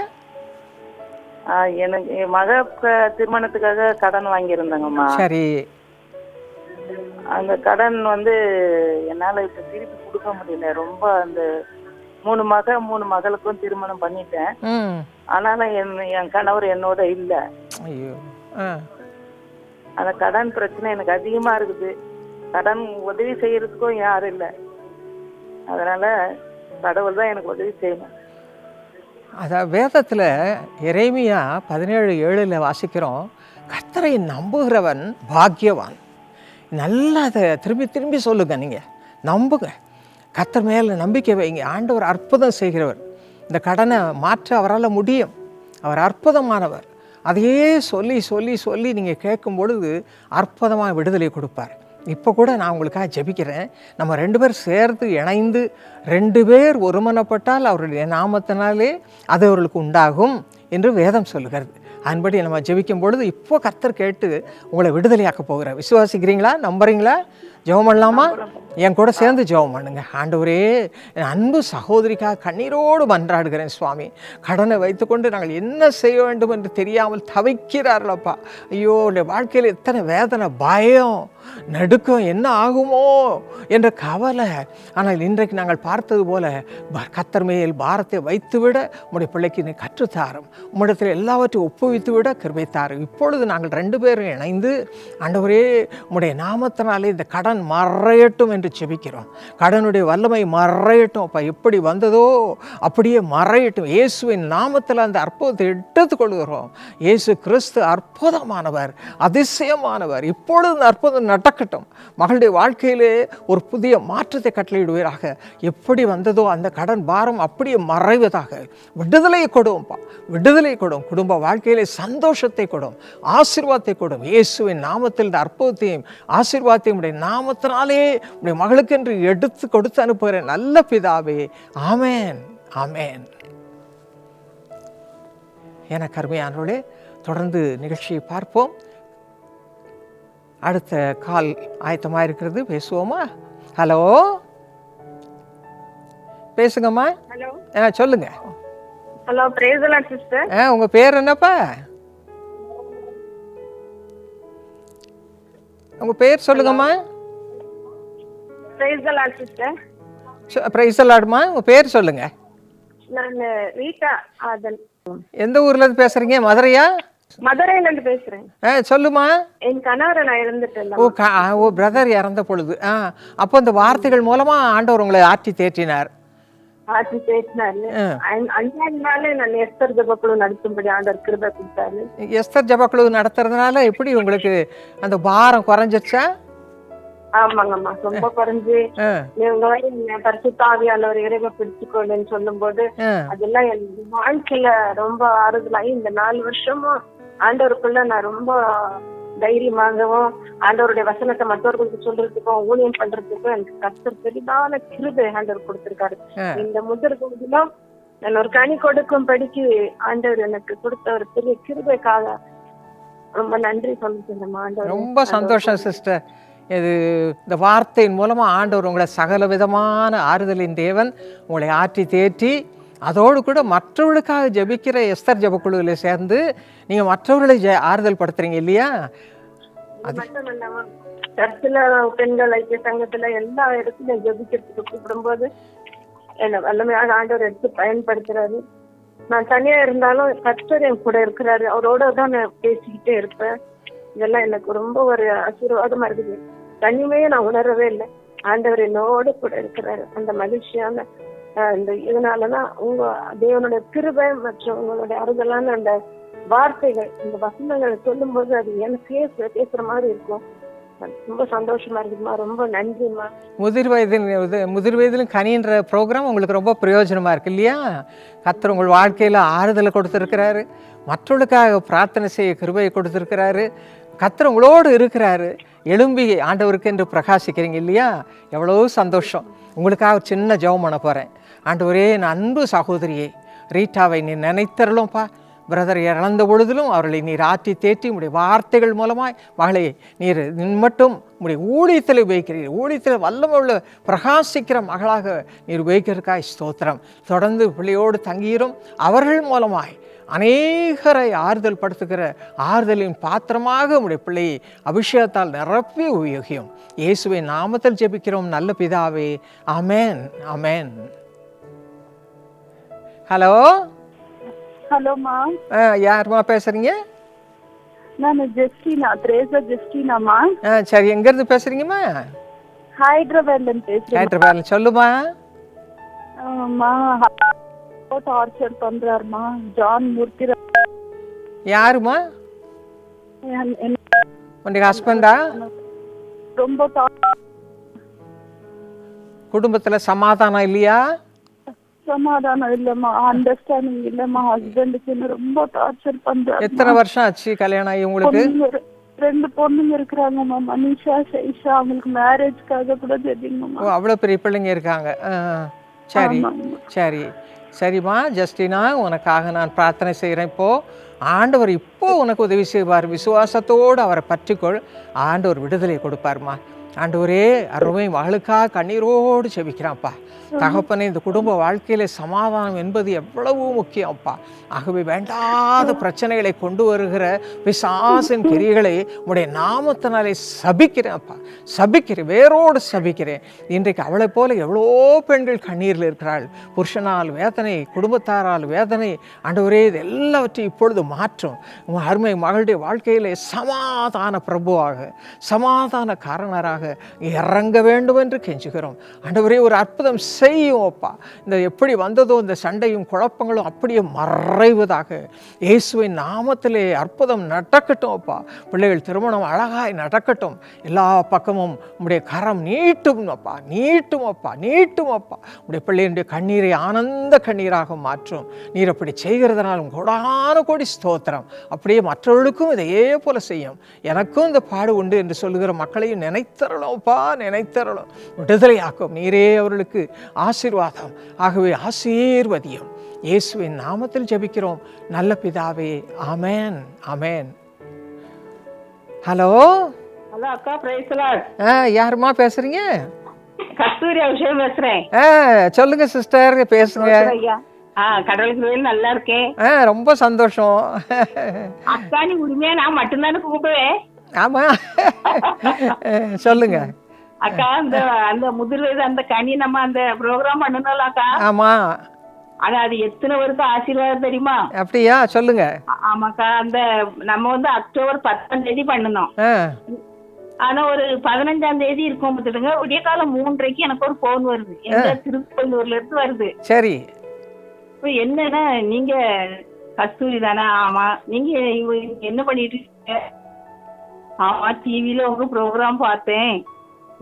எனக்கு என் மக திருமணத்துக்காக கடன் வாங்கியிருந்தேங்கம்மா. சரி. அந்த கடன் என்னால் இப்போ திருப்பி கொடுக்க முடியல. ரொம்ப அந்த மூணு மகளுக்கும் திருமணம் பண்ணிட்டேன். ஆனாலும் என் கணவர் என்னோட இல்லை. ஐயோ, அந்த கடன் பிரச்சனை எனக்கு அதிகமாக இருக்குது. கடன் உதவி செய்யறதுக்கும் யாரும் இல்லை. அதனால கடவுள் தான் எனக்கு உதவி செய்யணும். அதான் வேதத்தில் எரேமியா 17:7 வாசிக்கிறோம், கர்த்தரை நம்புகிறவன் பாக்கியவான். நல்லா அதை திரும்பி திரும்பி சொல்லுங்க. நீங்கள் நம்புங்க, கர்த்தர் மேலே நம்பிக்கை வைங்க. ஆண்டவர் அற்புதம் செய்கிறவர். இந்த கடனை மாற்ற அவரால் முடியும். அவர் அற்புதமானவர். அதையே சொல்லி சொல்லி சொல்லி நீங்கள் கேட்கும் பொழுது அற்புதமாக விடுதலை கொடுப்பார். இப்போ கூட நான் உங்களுக்காக ஜெபிக்கிறேன். நம்ம 2 பேர் சேர்ந்து இணைந்து 2 பேர் ஒருமனப்பட்டால் அவருடைய நாமத்தினாலே அது அவர்களுக்கு உண்டாகும் என்று வேதம் சொல்லுகிறது. அதன்படி நம்ம ஜெபிக்கும் பொழுது இப்போ கர்த்தர் கேட்டு உங்களை விடுதலையாக்க போகிறார். விசுவாசிக்கிறீங்களா? நம்புறீங்களா? ஜெபம் பண்ணலாமா? என் கூட சேர்ந்து ஜெபம் பண்ணுங்க. ஆண்டவரே, என் அன்பு சகோதரிக்காக கண்ணீரோடு மன்றாடுகிறேன் சுவாமி. கடனை வைத்துக்கொண்டு நாங்கள் என்ன செய்ய வேண்டும் என்று தெரியாமல் தவிக்கிறார்களப்பா. ஐயோ, வாழ்க்கையில் எத்தனை வேதனை, பயம், நடுக்கம், என்ன ஆகுமோ என்ற கவலை. ஆனால் இன்றைக்கு நாங்கள் பார்த்தது போல கர்த்தர் மேல் பாரத்தை வைத்துவிட உம்முடைய பிள்ளைக்கு நீ கற்றுத்தாரும். உம்மிடத்தில் எல்லாவற்றையும் ஒப்புவித்து விட கிருபை தாரும். இப்பொழுது நாங்கள் 2 பேரும் இணைந்து ஆண்டவரே உம்முடைய நாமத்தினாலே இந்த கடன் மறையட்டும் என்று செபிக்கிறோம். கடனுடைய வல்லமை மறையட்டும் அப்பா. எப்படி வந்ததோ அப்படியே மறையட்டும். இயேசுவின் நாமத்தில் அந்த அற்புதத்தை எடுத்துக்கொள்கிறோம். இயேசு கிறிஸ்து அற்புதமானவர், அதிசயமானவர். இப்பொழுது அந்த அற்புதம் நடக்கட்டும். மகளுடைய வாழ்க்கையிலே ஒரு புதிய மாற்றத்தை கட்டளையிடுவீராக. எப்படி வந்ததோ அந்த கடன் பாரம் அப்படியே மறைவதாக. விடுதலையை கொடுப்பா, விடுதலை கொடும். குடும்ப வாழ்க்கையிலே சந்தோஷத்தை கொடும், ஆசீர்வாதத்தை கொடும். இயேசுவின் நாமத்தில் இந்த அற்புதத்தையும் ஆசீர்வாதத்தையும் உடைய நாமத்தினாலே உடைய மகளுக்கென்று எடுத்து கொடுத்து அனுப்புகிறேன் நல்ல பிதாவே. ஆமேன், ஆமேன். என கருமையானோடே தொடர்ந்து நிகழ்ச்சியை பார்ப்போம். அடுத்த கால் ஆயத்தமாக இருக்கிறது, பேசுவோமா? ஹலோ, பேசுங்கம்மா. ஹலோ, சொல்லுங்க. Hello, praise the Lord sister. உங்க பேர் என்னப்பா? உங்க பேர் சொல்லுங்கம்மா. Praise the Lord sister. Praise the லார்ட்மா. உங்க பேர் சொல்லுங்க. நான் ரீட்டா ஆதன். எந்த ஊர்ல இருந்து பேசுறீங்க? மதுரையா? மதுரையில இருந்து பேசுறேன். சொல்லுமா. என் கணவரை நான் இறந்துட்டேன். ஓ பிரதர் இறந்த பொழுது அப்போ இந்த வார்த்தைகள் மூலமா ஆண்டவர் உங்களை ஆற்றி தேற்றினார். ஆட்சி பேசினாரு. 5ஆம் நாள் நான் எஸ்தர் ஜெபக்குழு நடத்தும்படி ஆண்டவர் கிருபை கொடுத்தாரு. எஸ்தர் ஜெபக்குழு நடத்துறதுனால எப்படி உங்களுக்கு அந்த பாரம் குறைஞ்சிருச்சா? ஆமாங்கம்மா, ரொம்ப குறைஞ்சு ஆ, நீங்க பரிசுத்தாவியானவர் இறைவ பிடிச்சுக்கொள்ளுன்னு சொல்லும் போது ஆ. அதெல்லாம் என் வாழ்க்கையில ரொம்ப ஆறுதலாகி இந்த 4 வருஷமும் ஆண்டவருக்குள்ள நான் ரொம்ப தைரியமாகவும் ஆண்டவருடைய வசனத்தை மற்றவர்களுக்கு சொல்றதுக்கும் ஊழியம் பண்றதுக்கும் எனக்கு கர்த்தர் பெரிதான கிருபை ஆண்டவர் கொடுத்திருக்காரு. இந்த முதிர்கூதிலும் நான் ஒரு கனி கொடுக்கும் படிக்கு ஆண்டவர் எனக்கு கொடுத்த ஒரு பெரிய கிருபைக்காக ரொம்ப நன்றி சொல்லிக்கிறேன் ஆண்டவர். ரொம்ப சந்தோஷம் சிஸ்டர். இது இந்த வார்த்தையின் மூலமாக ஆண்டவர் உங்களை சகல விதமான ஆறுதலின் தேவன் உங்களை ஆற்றி தேற்றி அதோடு கூட மற்றவர்களுக்காக ஜெபிக்கிற எஸ்தர் ஜெபக்குழுவில் சேர்ந்து நீங்கள் மற்றவர்களை ஆறுதல் படுத்துறீங்க இல்லையா? அது மட்டும் இல்லாம சர்ச்சில் பெண்கள் ஐக்கிய சங்கத்துல எல்லா இடத்துலையும் ஜெபிக்கிறதுக்கு கூப்பிடும்போது என்னை வல்லமையாக ஆண்டவர் எடுத்து பயன்படுத்துறாரு. நான் தனியா இருந்தாலும் கர்த்தர் என் கூட இருக்கிறாரு. அவரோட தான் நான் பேசிக்கிட்டே இருப்பேன். இதெல்லாம் எனக்கு ரொம்ப ஒரு ஆசீர்வாதமா இருக்குது. தனிமையை நான் உணரவே இல்லை. ஆண்டவர் என்னோட கூட இருக்கிறாரு. அந்த மகிழ்ச்சியான இந்த இதனாலதான் உங்க தேவனுடைய கிருபை மற்றும் உங்களுடைய அறுதலான அந்த வார்த்தைகள், இந்த வசனங்களை சொல்லும் போது அது எனக்கே பேசுற மாதிரி இருக்கும். ரொம்ப சந்தோஷமா இருக்குமா. ரொம்ப நன்றிம்மா. முதிர் வயதிலும் கனின்ற ப்ரோக்ராம் உங்களுக்கு ரொம்ப பிரயோஜனமாக இருக்கு இல்லையா? கர்த்தர் உங்கள் வாழ்க்கையில் ஆறுதலை கொடுத்துருக்கிறாரு, மற்றவர்களுக்காக பிரார்த்தனை செய்ய கிருபையை கொடுத்துருக்கிறாரு, கர்த்தர் உங்களோடு இருக்கிறாரு. எழும்பி ஆண்டவருக்கு என்று பிரகாசிக்கிறீங்க இல்லையா? எவ்வளோ சந்தோஷம். உங்களுக்காக ஒரு சின்ன ஜெபம் பண்ண போகிறேன். ஆண்டவரே, என் அன்பு சகோதரியே ரீட்டாவை நீ நினைத்தரலும்ப்பா. பிரதர் இறந்த பொழுதிலும் அவர்களை நீர் ஆற்றி தேற்றி உடைய வார்த்தைகள் மூலமாய் மகளை நீர் மட்டும் உடைய ஊழியத்தில் உபயோகிக்கிறீர். ஊழியத்தில் வல்லமுள்ள பிரகாசிக்கிற மகளாக நீர் உபயோகிக்கிறக்காய் ஸ்தோத்திரம். தொடர்ந்து பிள்ளையோடு தங்கியிரும். அவர்கள் மூலமாய் அநேகரை ஆறுதல் படுத்துகிற ஆறுதலின் பாத்திரமாக உடைய பிள்ளையை அபிஷேகத்தால் நிரப்பி உபயோகியும். இயேசுவின் நாமத்தில் ஜெபிக்கிறோம் நல்ல பிதாவே. ஆமென், ஆமென். ஹலோ ஹலோமா, யாருமா பேசுறீங்க? நான் ஜெஸ்டினா, திரேசா ஜெஸ்டினாமா. சரி, எங்கேருந்து பேசுறீங்கம்மா? ஹைதராபாத்ல இருந்து பேசுறேன். ஹைதராபாத்ல சொல்லுமா. டார்ச்சர் பண்றாருமா ஜான் மூர்த்தி. யாருமா? உங்க ஹஸ்பண்டா? ரொம்ப குடும்பத்துல சமாதானம் இல்லையா? சமாதானம் இல்லம்மா, அண்டர்ஸ்டாண்டிங் இல்லம்மா. ஹஸ்பண்டுக்கு ரொம்ப டார்ச்சர் பண்றாரு. எத்தனை வருஷம் ஆச்சு கல்யாணம் ஆகி உங்களுக்கு? 2 பொண்ணுங்க இருக்கிறாங்கம்மா, மனிஷா ஷைஷா. அவங்களுக்கு மேரேஜ்க்காக கூட தெரியுங்கம்மா. ஓ, அவ்வளோ பெரிய பிள்ளைங்க இருக்காங்க. சரி சரி சரிம்மா ஜஸ்டினா, உனக்காக நான் பிரார்த்தனை செய்கிறேன். இப்போது ஆண்டவர் உனக்கு உதவி செய்வார். விசுவாசத்தோடு அவரை பற்றிக்கொள். ஆண்டவர் விடுதலை கொடுப்பாருமா. ஆண்டவரே, அருமை மகளுக்காக கண்ணீரோடு செபிக்கிறான்ப்பா. தகப்பனே, இந்த குடும்ப வாழ்க்கையில் சமாதானம் என்பது எவ்வளவு முக்கியம்ப்பா. ஆகவே வேண்டாத பிரச்சனைகளை கொண்டு வருகிற பிசாசின் கிரிகளை உடைய நாமத்தினாலே சபிக்கிறேன்ப்பா. சபிக்கிறேன், வேரோடு சபிக்கிறேன். இன்றைக்கு அவளை போல எவ்வளோ பெண்கள் கண்ணீரில் இருக்கிறாள். புருஷனால் வேதனை, குடும்பத்தாரால் வேதனை. ஆண்டவரே, இது எல்லாவற்றையும் இப்பொழுது மாற்றும். உங்கள் அருமை மகளுடைய வாழ்க்கையிலே சமாதான பிரபுவாக, சமாதான காரணராக இறங்க வேண்டும் என்று கெஞ்சுகிறோம். ஆண்டவரே, ஒரு அற்புதம் செய்யும் அப்பா. இந்த எப்படி வந்ததோ இந்த சண்டையும் குழப்பங்களும் அப்படியே மறைவதாக இயேசுவின் நாமத்திலே அற்புதம் நடக்கட்டும் அப்பா. பிள்ளைகள் திருமணம் அழகாய் நடக்கட்டும். எல்லா பக்கமும் உடைய கரம் நீட்டும் அப்பா, நீட்டும் அப்பா, நீட்டும் அப்பா. உடைய பிள்ளைகளுடைய கண்ணீரை ஆனந்த கண்ணீராக மாற்றும். நீர் அப்படி செய்கிறதுனாலும் கோடான கோடி ஸ்தோத்திரம். அப்படியே மற்றவர்களுக்கும் இதையே போல செய்யும். எனக்கும் இந்த பாடு உண்டு என்று சொல்லுகிற மக்களையும் நினைத்தரலும்ப்பா, நினைத்தரலும். விடுதலையாக்கும். நீரே அவர்களுக்கு ஆசீர்வாதம். ஆகவே ஆசீர்வதியும். இயேசுவின் நாமத்தில் ஜெபிக்கிறோம் நல்ல பிதாவே. ஆமென், ஆமென். ஹலோ ஹலோ அக்கா, பிரைஸ் தி லார்ட். யாருமா பேசுறீங்க? கஸ்தூரி அபிஷேகம் பேசுறேன். சொல்லுங்க சிஸ்டர், பேசுங்க. கடவுளுக்கு வேலை நல்லா இருக்கேன். ரொம்ப சந்தோஷம். அக்கா, நீ உண்மையா நான் மட்டும்தானே கூப்பிடுவேன். ஆமா, சொல்லுங்க அக்கா. அந்த முதிர் வயது அந்த கனி நம்ம அந்த ப்ரோக்ராம் பண்ணணும்ல அக்கா. ஆமா, ஆனா அது எத்தனை பேருக்கு ஆசீர்வாதம் தெரியுமா? அப்படியா? சொல்லுங்க. ஆமாக்கா, அந்த நம்ம அக்டோபர் 10ஆம் தேதி பண்ணணும். ஆனா ஒரு 15ஆம் தேதி இருக்கும் பார்த்துடுங்க. விடிய காலம் 3:30 எனக்கு ஒரு போன் வருது. எங்க திருப்பூர்ல இருந்து வருது. சரி. இப்ப என்னன்னா, நீங்க கஸ்தூரி தானே? ஆமா. நீங்க என்ன பண்ணிட்டு இருக்கீங்க? ஆமா, டிவில உங்க ப்ரோக்ராம் பார்த்தேன்.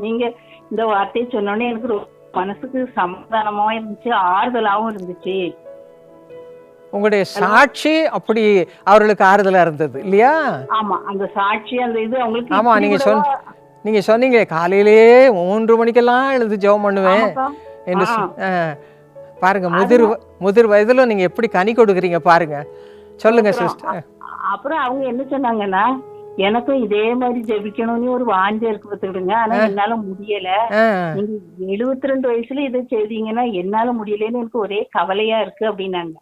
நீங்க இந்த வார்த்தையை சொன்னோடனே எனக்கு மனசுக்கு சமாதானமாவும் இருந்துச்சு, ஆறுதலாவும் இருந்துச்சு. உங்களுடைய சாட்சி அப்படி அவர்களுக்கு ஆறுதலா இருந்தது இல்லையா? ஆமா, அந்த சாட்சி அந்த இது அவங்களுக்கு. ஆமா, நீங்க சொன்னீங்க காலையிலேயே 3 மணிக்கெல்லாம் எழுந்து ஜெபம் பண்ணுவேன் என்று பாருங்க, முதிர் வயதுல நீங்க எப்படி கனி கொடுக்குறீங்க பாருங்க. சொல்லுங்க சிஸ்டர். அப்புறம் அவங்க என்ன சொன்னாங்கன்னா, எனக்கும் இதே மாதிரி ஜெபிக்கணும்னு ஒரு வாஞ்சை இருக்கு பார்த்துக்கிடுங்க, ஆனா என்னால முடியல. நீங்க 72 வயசுல இதை செய்தீங்கன்னா என்னால முடியலன்னு எனக்கு ஒரே கவலையா இருக்கு அப்படின்னாங்க.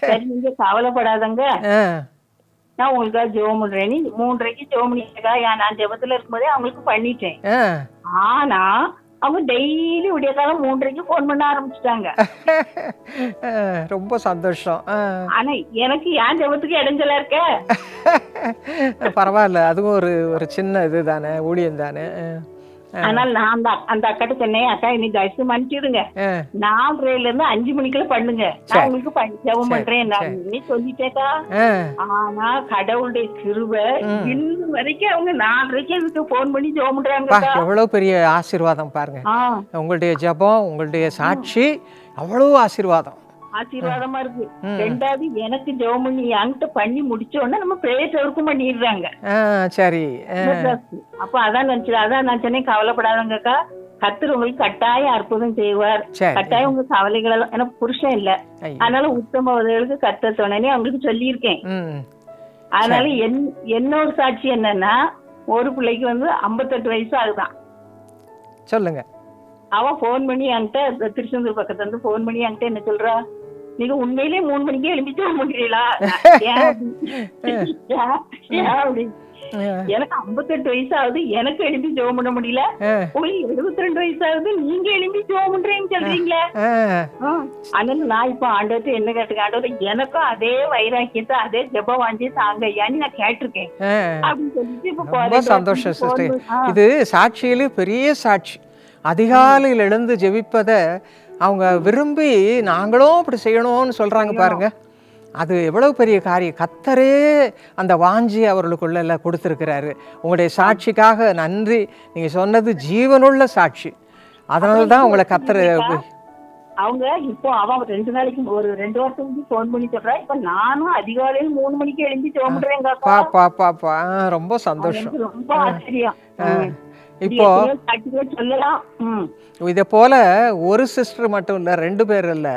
சரி, நீங்க கவலைப்படாதங்க, நான் உங்களுக்காக ஜெபம் பண்றேன்னு 3:30க்கு ஜெபம் பண்ணிட்டா, நான் ஜெபத்துல இருக்கும்போதே அவங்களுக்கு பண்ணிட்டேன். ஆனா அவங்க டெய்லி விடிய காலம் 3:30க்கு போன் பண்ண ஆரம்பிச்சுட்டாங்க. ரொம்ப சந்தோஷம். ஆனா எனக்கு ஏன் ஜெபத்துக்கு இடைஞ்சலா இருக்க? பரவாயில்ல, அதுவும் ஒரு சின்ன இது தானே, ஊழியம் தானே. ஆனால் நான் அந்த அக்காட்ட சொன்னேன், அக்கா இன்னைக்கு தயவுசெய்து மன்னிச்சிடுங்க, 4:30ல இருந்து 5 மணிக்குள்ள பண்ணுங்க, நான் உங்களுக்கு ஜெபம் பண்றேன் நீ சொல்லிட்டேக்கா. ஆனா கடவுளுடைய கிருபை இன்னும் வரைக்கும் அவங்க 4:30க்கு எனக்கு போன் பண்ணி ஜெபம் பண்றாங்க. எவ்வளவு பெரிய ஆசீர்வாதம் பாருங்க. உங்களுடைய ஜெபம், உங்களுடைய சாட்சி அவ்வளவு ஆசீர்வாதமா இருக்கு. ரெண்டாவது, எனக்கு ஜெபம் பண்ணி என்கிட்ட பண்ணி முடிச்ச உடனே நம்ம பிரேயர்க்கும் பண்ணிடுறாங்க. சரி. அப்ப அதான் நான் சொன்னேன், கவலைப்படாதங்கக்கா, கர்த்தர் உங்களுக்கு கட்டாயம் அற்புதம் செய்வார், கட்டாயம் உங்க கவலைகள் எல்லாம். எனக்கு புருஷன் இல்ல, அதனால உத்தம உதவிகளுக்கு கர்த்தர் சொன்னேனே அவங்களுக்கு சொல்லியிருக்கேன். அதனால என்னோட சாட்சி என்னன்னா, ஒரு பிள்ளைக்கு 58 வயசு ஆகுதான். சொல்லுங்க. அவன் போன் பண்ணி என்கிட்ட, திருச்செந்தூர் பக்கத்துல இருந்து போன் பண்ணி என்கிட்ட என்ன சொல்றா, நீங்க உண்மையிலேயே 3 மணிக்கே எழுப்பிச்சு முடியலா? எனக்கு 58 வயசு ஆகுது, எனக்கு எழுப்பி ஜெபம் பண்ண முடியல, உங்களுக்கு 72 வயசு ஆகுது, நீங்க எழுப்பி ஜெபம் பண்றேன்னு சொல்றீங்களே. அதனால நான் இப்ப ஆண்டவர்கிட்ட என்ன கேட்டுக்க, ஆண்டவர் எனக்கும் அதே வைராக்கியத்தை அதே ஜெபம் வாங்கி தாங்க ஐயான்னு நான் கேட்டிருக்கேன் அப்படின்னு சொல்லிட்டு இப்ப சந்தோஷம் சிஸ்டர். இது சாட்சியிலே பெரிய சாட்சி. அதிகாலையில் எழுந்து ஜெபிப்பதை அவங்க விரும்பி நாங்களும் அப்படி செய்யணும்னு சொல்கிறாங்க பாருங்க. அது எவ்வளவு பெரிய காரியம். கர்த்தரே அந்த வாஞ்சி அவர்களுக்குள்ள கொடுத்துருக்கிறாரு. உங்களுடைய சாட்சிக்காக நன்றி. நீங்கள் சொன்னது ஜீவனுள்ள சாட்சி. அதனால தான் உங்களை கர்த்தர். அவங்க இப்போ அவன் 2 நாளைக்கு ஒரு 2 வருஷத்துக்கு போன் பண்ணி சொல்றா, இப்ப நானும் அதிகாலையில் 3 மணிக்கு எழுந்து ஜெபம். ரொம்ப சந்தோஷம். ரொம்ப ஆச்சரியம். இப்போ இதை போல ஒரு சிஸ்டர் மட்டும் இல்லை, 2 பேர் இல்லை,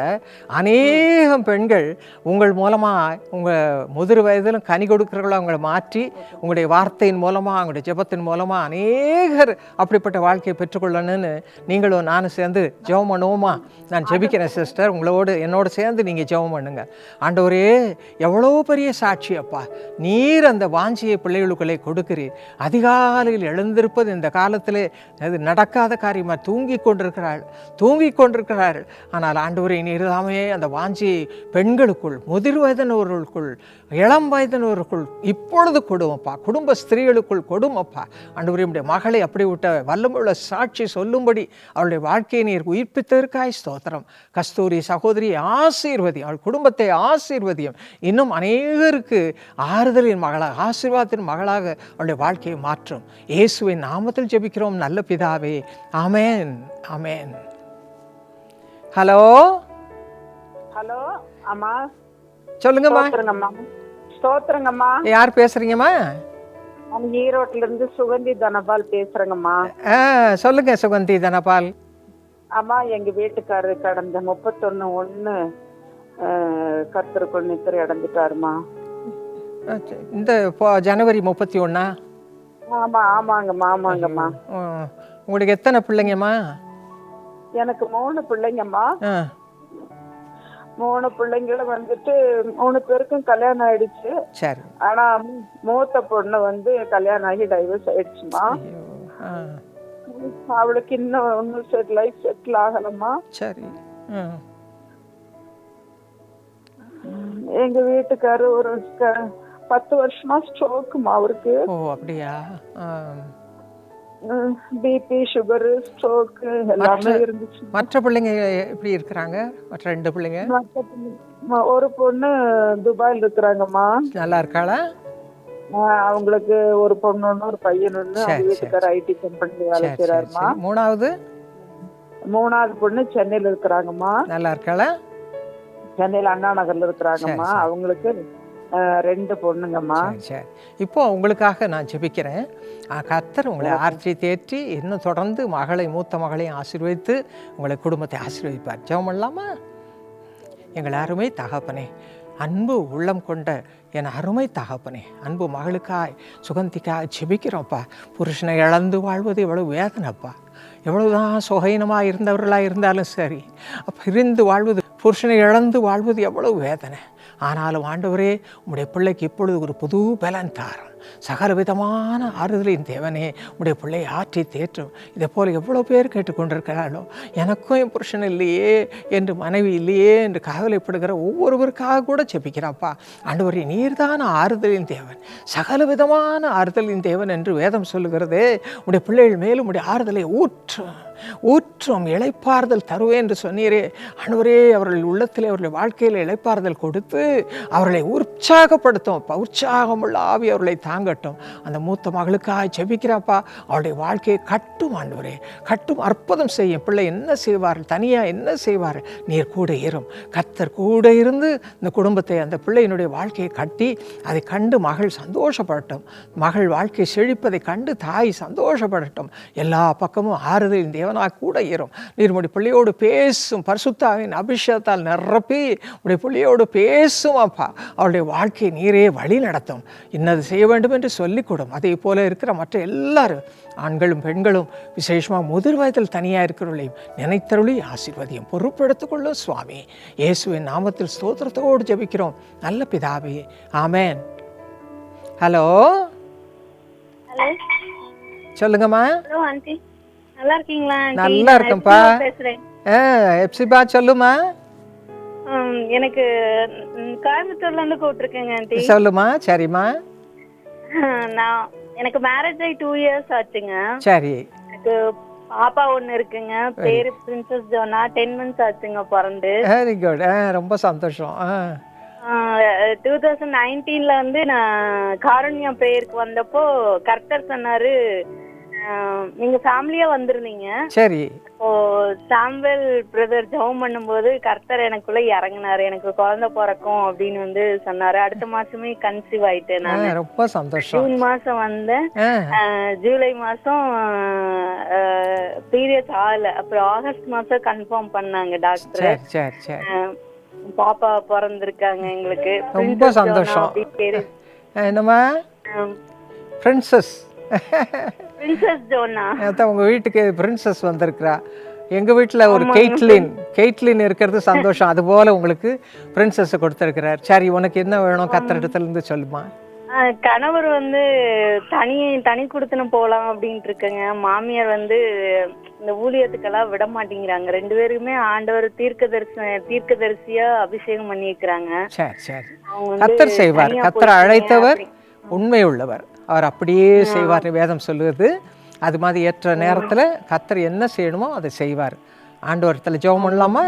அநேகம் பெண்கள் உங்கள் மூலமாக உங்கள் முதிர் வயதிலும் கனி கொடுக்கிறவங்கள அவங்களை மாற்றி உங்களுடைய வார்த்தையின் மூலமாக உங்களுடைய ஜெபத்தின் மூலமாக அநேகர் அப்படிப்பட்ட வாழ்க்கையை பெற்றுக்கொள்ளணும்னு நீங்களும் நானும் சேர்ந்து ஜெபம் பண்ணுவோமா? நான் ஜெபிக்கிறேன் சிஸ்டர், என்னோடு சேர்ந்து நீங்கள் ஜெபம் பண்ணுங்க. ஆண்டவரே, எவ்வளோ பெரிய சாட்சி அப்பா, நீர் அந்த வாஞ்சியை பிள்ளைகளுக்குள்ளே கொடுக்கிறீர். அதிகாலையில் எழுந்திருப்பது இந்த காலத்திலே அது நடக்காத காரியமாக தூங்கி கொண்டிருக்கிறார்கள். ஆனால் ஆண்டவரே, நீர் தாமே அந்த வாஞ்சியை பெண்களுக்குள், முதிர் வயதினவர்களுக்குள், இளம் வயதினவர்களுக்குள் இப்பொழுது கொடுமப்பா. குடும்ப ஸ்திரீகளுக்குள் கொடுமப்பா. ஆண்டவரே, நம்முடைய மகளை அப்படி விட்ட வல்லமுள்ள சாட்சி சொல்லும்படி அவளுடைய வாழ்க்கையை நீர் உயிர்ப்பித்ததற்காய் ஸ்தோத்திரம். கஸ்தூரி சகோதரியை ஆசீர்வதியும், அவள் குடும்பத்தை ஆசீர்வதியும். இன்னும் அநேகருக்கு ஆறுதலின் மகளாக, ஆசீர்வாதத்தின் மகளாக அவளுடைய வாழ்க்கையை மாற்றும். இயேசுவின் நாமத்தில் ஜெபிக்கிறோம் நல்ல பிதாவே. ஆமென், ஆமென். ஹலோ ஹலோ அம்மா, சொல்லுங்கம்மா. ஸ்தோத்திரங்கம்மா. யார் பேசுறீங்கம்மா? நான் ஈரோட்ல இருந்து சுகந்தி தனபால் பேசுறேங்கம்மா. சொல்லுங்க சுகந்தி தனபால். அம்மா, எங்க வீட்டுக்காரரு கடந்த 31/1 கர்த்தருக்குள் நித்திரை அடைஞ்சிட்டாருமா. இந்த ஜனவரி 31? ஆமா, ஆமாங்கம்மா, ஆமாங்கம்மா. உங்களுக்கு எத்தனை பிள்ளைங்கம்மா? எனக்கு 3 பிள்ளைங்கம்மா. 3 பிள்ளைங்கள வந்துட்டு 3 பேருக்கும் கல்யாணம் ஆயிடுச்சு. சரி. ஆனா மூத்த பொண்ணு கல்யாணம் ஆகி டைவர்ஸ் ஆயிடுச்சுமா. அவளுக்கு இன்னும் லைஃப் செட்டில் ஆகலம்மா. சரி. எங்க வீட்டுக்காரரு ஒரு 10 வருஷமா ஸ்ட்ரோக்குமா அவருக்கு. ஓ, அப்படியா? பிபி, சுகர், ஸ்ட்ரோக் எல்லாமே இருந்துச்சு. மற்ற பிள்ளைங்க எப்படி இருக்கிறாங்க? மற்ற 2 பிள்ளைங்க? ஒரு பொண்ணு துபாயில இருக்கிறாங்கம்மா. நல்லா இருக்காளா? அவங்களுக்கு ஒரு பொண்ணு ஒண்ணு ஒரு பையன் ஒண்ணு. அவங்க சரி, சரி. வீட்டுக்காரர் ஐடி கம்பெனில வேலை சரி சரி செய்யறாருமா. சரி. மூணாவது? மூணாவது பொண்ணு சென்னையில இருக்கிறாங்கம்மா. நல்லா இருக்காள? சென்னையில அண்ணா நகர்ல இருக்கிறாங்கம்மா. சரி, சரி. அவங்களுக்கு 2 பொண்ணுங்கம்மா. சரி சரி. இப்போ உங்களுக்காக நான் ஜெபிக்கிறேன். கர்த்தர் உங்களை ஆர்ச்சி தேற்றி இன்னும் தொடர்ந்து மூத்த மகளையும் ஆசீர்வதித்து உங்களை குடும்பத்தை ஆசீர்வதிப்பார். ஜெபம் பண்ணலாமா? எங்கள் அருமை தகப்பனே, அன்பு உள்ளம் கொண்ட என் அருமை தகப்பனே, அன்பு மகளுக்காய் சுகந்திக்காய் ஜெபிக்கிறோம்ப்பா. புருஷனை இழந்து வாழ்வது எவ்வளவு வேதனைப்பா. எவ்வளவுதான் சுகைனமாக இருந்தவர்களாக இருந்தாலும் சரி, பிரிந்து வாழ்வது, புருஷனை இழந்து வாழ்வது எவ்வளவு வேதனை. ஆனாலும் ஆண்டவரே, உம்முடைய பிள்ளைக்கு இப்பொழுது ஒரு புது பலன் தாரும். சகல விதமான ஆறுதலின் தேவனே, உடைய பிள்ளை ஆற்றி தேற்றும். இதை போல் எவ்வளோ பேர் கேட்டுக்கொண்டிருக்கிறாளோ, எனக்கும் என் புருஷன் இல்லையே என்று, மனைவி இல்லையே என்று கவலைப்படுகிற ஒவ்வொருவருக்காக கூட ஜெபிக்கிறாப்பா. ஆண்டவரே, நீர்தான ஆறுதலின் தேவன், சகல விதமான ஆறுதலின் தேவன் என்று வேதம் சொல்லுகிறதே. உடைய பிள்ளைகள் மேலும் உடைய ஆறுதலை ஊற்றும் இளைப்பாறுதல் தருவேன் என்று சொன்னீரே. ஆண்டவரே, அவர்கள் உள்ளத்தில் அவருடைய வாழ்க்கையில் இளைப்பாறுதல் கொடுத்து அவர்களை உற்சாகப்படுத்தும். உற்சாகமுள்ள ஆவி அவர்களை தாங்கட்டும். அந்த மூத்த மகளுக்காக ஜெபிக்கிறாப்பா. அவருடைய வாழ்க்கையை கட்டும் ஆண்டவரே, கட்டும், அற்புதம் செய்யும். பிள்ளை என்ன செய்வார்கள், தனியாக என்ன செய்வார்கள், நீர் கூட இரும். கர்த்தர் கூட இருந்து இந்த குடும்பத்தை, அந்த பிள்ளையினுடைய வாழ்க்கையை கட்டி அதை கண்டு மகள் சந்தோஷப்படட்டும். மகள் வாழ்க்கை செழிப்பதை கண்டு தாய் சந்தோஷப்படட்டும். எல்லா பக்கமும் ஆறுதலின் தேவனாக கூட இரும். நீர் உடைய பிள்ளையோடு பேசும். பரிசுத்தாவின் அபிஷேகத்தால் நிரப்பி உடைய பிள்ளையோடு பேசும் அப்பா. அவருடைய வாழ்க்கையை நீரே வழி நடத்தும். இன்னது செய்ய வேண்டும் என்று சொல்லிக் கொடும். அதே போல இருக்கிற மற்ற எல்லாரும், ஆண்களும் பெண்களும், விசேஷமாக முதிர் வயதில் தனியாக இருக்கிறவர்களையும் நினைத்தருளி ஆசீர்வதியும் பொறுப்பெடுத்துக்கொள்ளும் சுவாமி. இயேசுவின் நாமத்தில் ஸ்தோத்திரத்தோடு ஜெபிக்கிறோம் நல்ல பிதாவே, ஆமேன். ஹலோ, சொல்லுங்கம்மா. ஹலோ ஆண்டி, நல்லா இருக்கீங்களா? நல்லா இருக்கேன்ப்பா. பேசுறேன். எப்சிபா, சொல்லுமா. எனக்கு கோயம்புத்தூர்ல இருந்து கூப்பிட்டுருக்கேங்க ஆண்டி. சொல்லுமா. சரிம்மா. எனக்கு மேரேஜ் ஆகி 2 years ஆச்சுங்க. சரி. எனக்கு பாப்பா ஒண்ணு இருக்குங்க. பேரு பிரின்சஸ் ஜோனா. 10 months ஆச்சுங்க பிறந்து. Very good. ரொம்ப சந்தோஷம். 2019ல வந்து நான் காரண்யம் பிரேயருக்கு வந்தப்போ கர்த்தர் சொன்னாரு, நீங்க ஃபேமிலியா வந்திருந்தீங்க. சரி. இப்போ சாம்பல் பிரதர் ஜெபம் பண்ணும்போது கர்த்தர் எனக்குள்ள இறங்கினாரு. எனக்கு குழந்தை பிறக்கும் அப்படின்னு வந்து சொன்னாரு. அடுத்த மாசமே கன்சீவ் ஆயிட்டேன் நான். ரொம்ப சந்தோஷம். ஜூன் மாசம் வந்தேன். ஜூலை மாசம் பீரியட்ஸ் ஆகல. அப்புறம் ஆகஸ்ட் மாசம் கன்ஃபார்ம் பண்ணாங்க டாக்டர். சரி சரி. பாப்பா பிறந்திருக்காங்க எங்களுக்கு. ரொம்ப சந்தோஷம். என்னம்மா? பிரின்சஸ் ஜோனா. அதான் உங்க வீட்டுக்கு பிரின்சஸ் வந்திருக்கிறா. எங்க வீட்டுல ஒரு கெய்ட்லின் இருக்கிறது சந்தோஷம். அது போல உங்களுக்கு பிரின்சஸ் கொடுத்திருக்கிறார். சரி, உனக்கு என்ன வேணும்? கர்த்தர் இடத்துல இருந்து சொல்லுமா. கணவர் வந்து தனி கொடுத்துன்னு போலாம் அப்படின்ட்டு இருக்குங்க. மாமியார் வந்து இந்த ஊழியத்துக்கெல்லாம் விட மாட்டேங்கிறாங்க. 2 பேருமே ஆண்டவர் தீர்க்கதரிசியா அபிஷேகம் பண்ணி இருக்கிறாங்க. சரி சரி. கர்த்தர் செய்வார். கர்த்தர் அழைத்தவர் உண்மை உள்ளவர். அவர் அப்படியே செய்வார். வேதம் சொல்லுவது அது மாதிரி ஏற்ற நேரத்தில் கர்த்தர் என்ன செய்யணுமோ அதை செய்வார். ஆண்டவரத்தில் ஜெபம் பண்ணலாமா?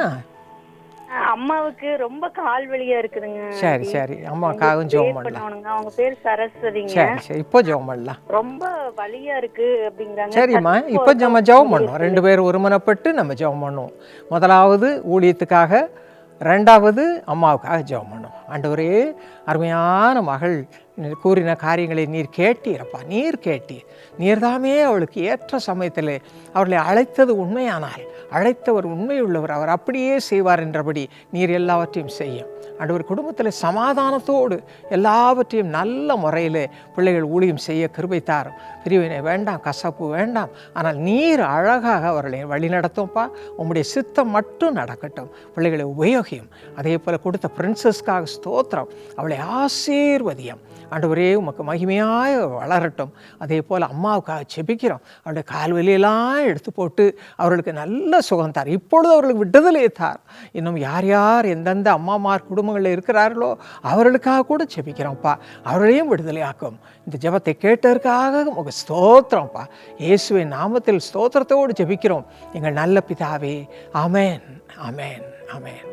அம்மாவுக்கு ரொம்ப கால் வலியா இருக்குதுங்க. சரி சரி. அம்மாவுக்காகவும் ஜெபம் பண்ணலாம். அவங்க பேர் சரஸ்வதிங்க. சரி சரி. இப்போ ஜெபம் பண்ணலாம். ரொம்ப வலியா இருக்கு அப்படிங்கறாங்க. சரிம்மா, இப்போ நம்ம ஜெபம் பண்ணுவோம். 2 பேரும் ஒருமனப்பட்டு நம்ம ஜெபம் பண்ணுவோம். முதலாவது ஊழியத்துக்காக, 2வது அம்மாவுக்காக ஜெபம் பண்ணுவோம். ஆண்டவரே, அருமையான மகள் கூறின காரியங்களை நீர் கேட்டீரப்பா. நீர்தாமே அவளுக்கு ஏற்ற சமயத்தில் அவர்களை அழைத்தது உண்மையானால், அழைத்தவர் உண்மையுள்ளவர், அவர் அப்படியே செய்வார் என்றபடி நீர் எல்லாவற்றையும் செய்யும். ஆண்டவர் குடும்பத்தில் சமாதானத்தோடு எல்லாவற்றையும் நல்ல முறையில் பிள்ளைகள் ஊழியம் செய்ய கிருபை தாரும். பிரிவினை வேண்டாம், கசப்பு வேண்டாம். ஆனால் நீர் அழகாக அவர்களை வழி நடத்தும்ப்பா. உம்முடைய சித்தம் மட்டும் நடக்கட்டும். பிள்ளைகளை உபயோகியும். அதே போல் கொடுத்த பிரின்சஸ்க்காக ஸ்தோத்திரம். அவளை ஆசீர்வதியம். ஆண்டவரே, உமக்கு மகிமையாக வளரட்டும். அதே போல் அம்மாவுக்காக செபிக்கிறோம். அவருடைய கால்வலியெல்லாம் எடுத்து போட்டு அவர்களுக்கு நல்ல சுகம் தார். இப்பொழுது அவர்களுக்கு விடுதலையை தார். இன்னும் யார் யார் எந்தெந்த அம்மாமார் குடும்பங்களில் இருக்கிறார்களோ அவர்களுக்காக கூட செபிக்கிறோம்ப்பா. அவர்களையும் விடுதலையாக்கும். இந்த ஜெபத்தை கேட்டதற்காக உமக்கு ஸ்தோத்திரம்ப்பா. இயேசுவின் நாமத்தில் ஸ்தோத்திரத்தோடு ஜெபிக்கிறோம் எங்கள் நல்ல பிதாவே. ஆமேன், ஆமேன், ஆமேன்.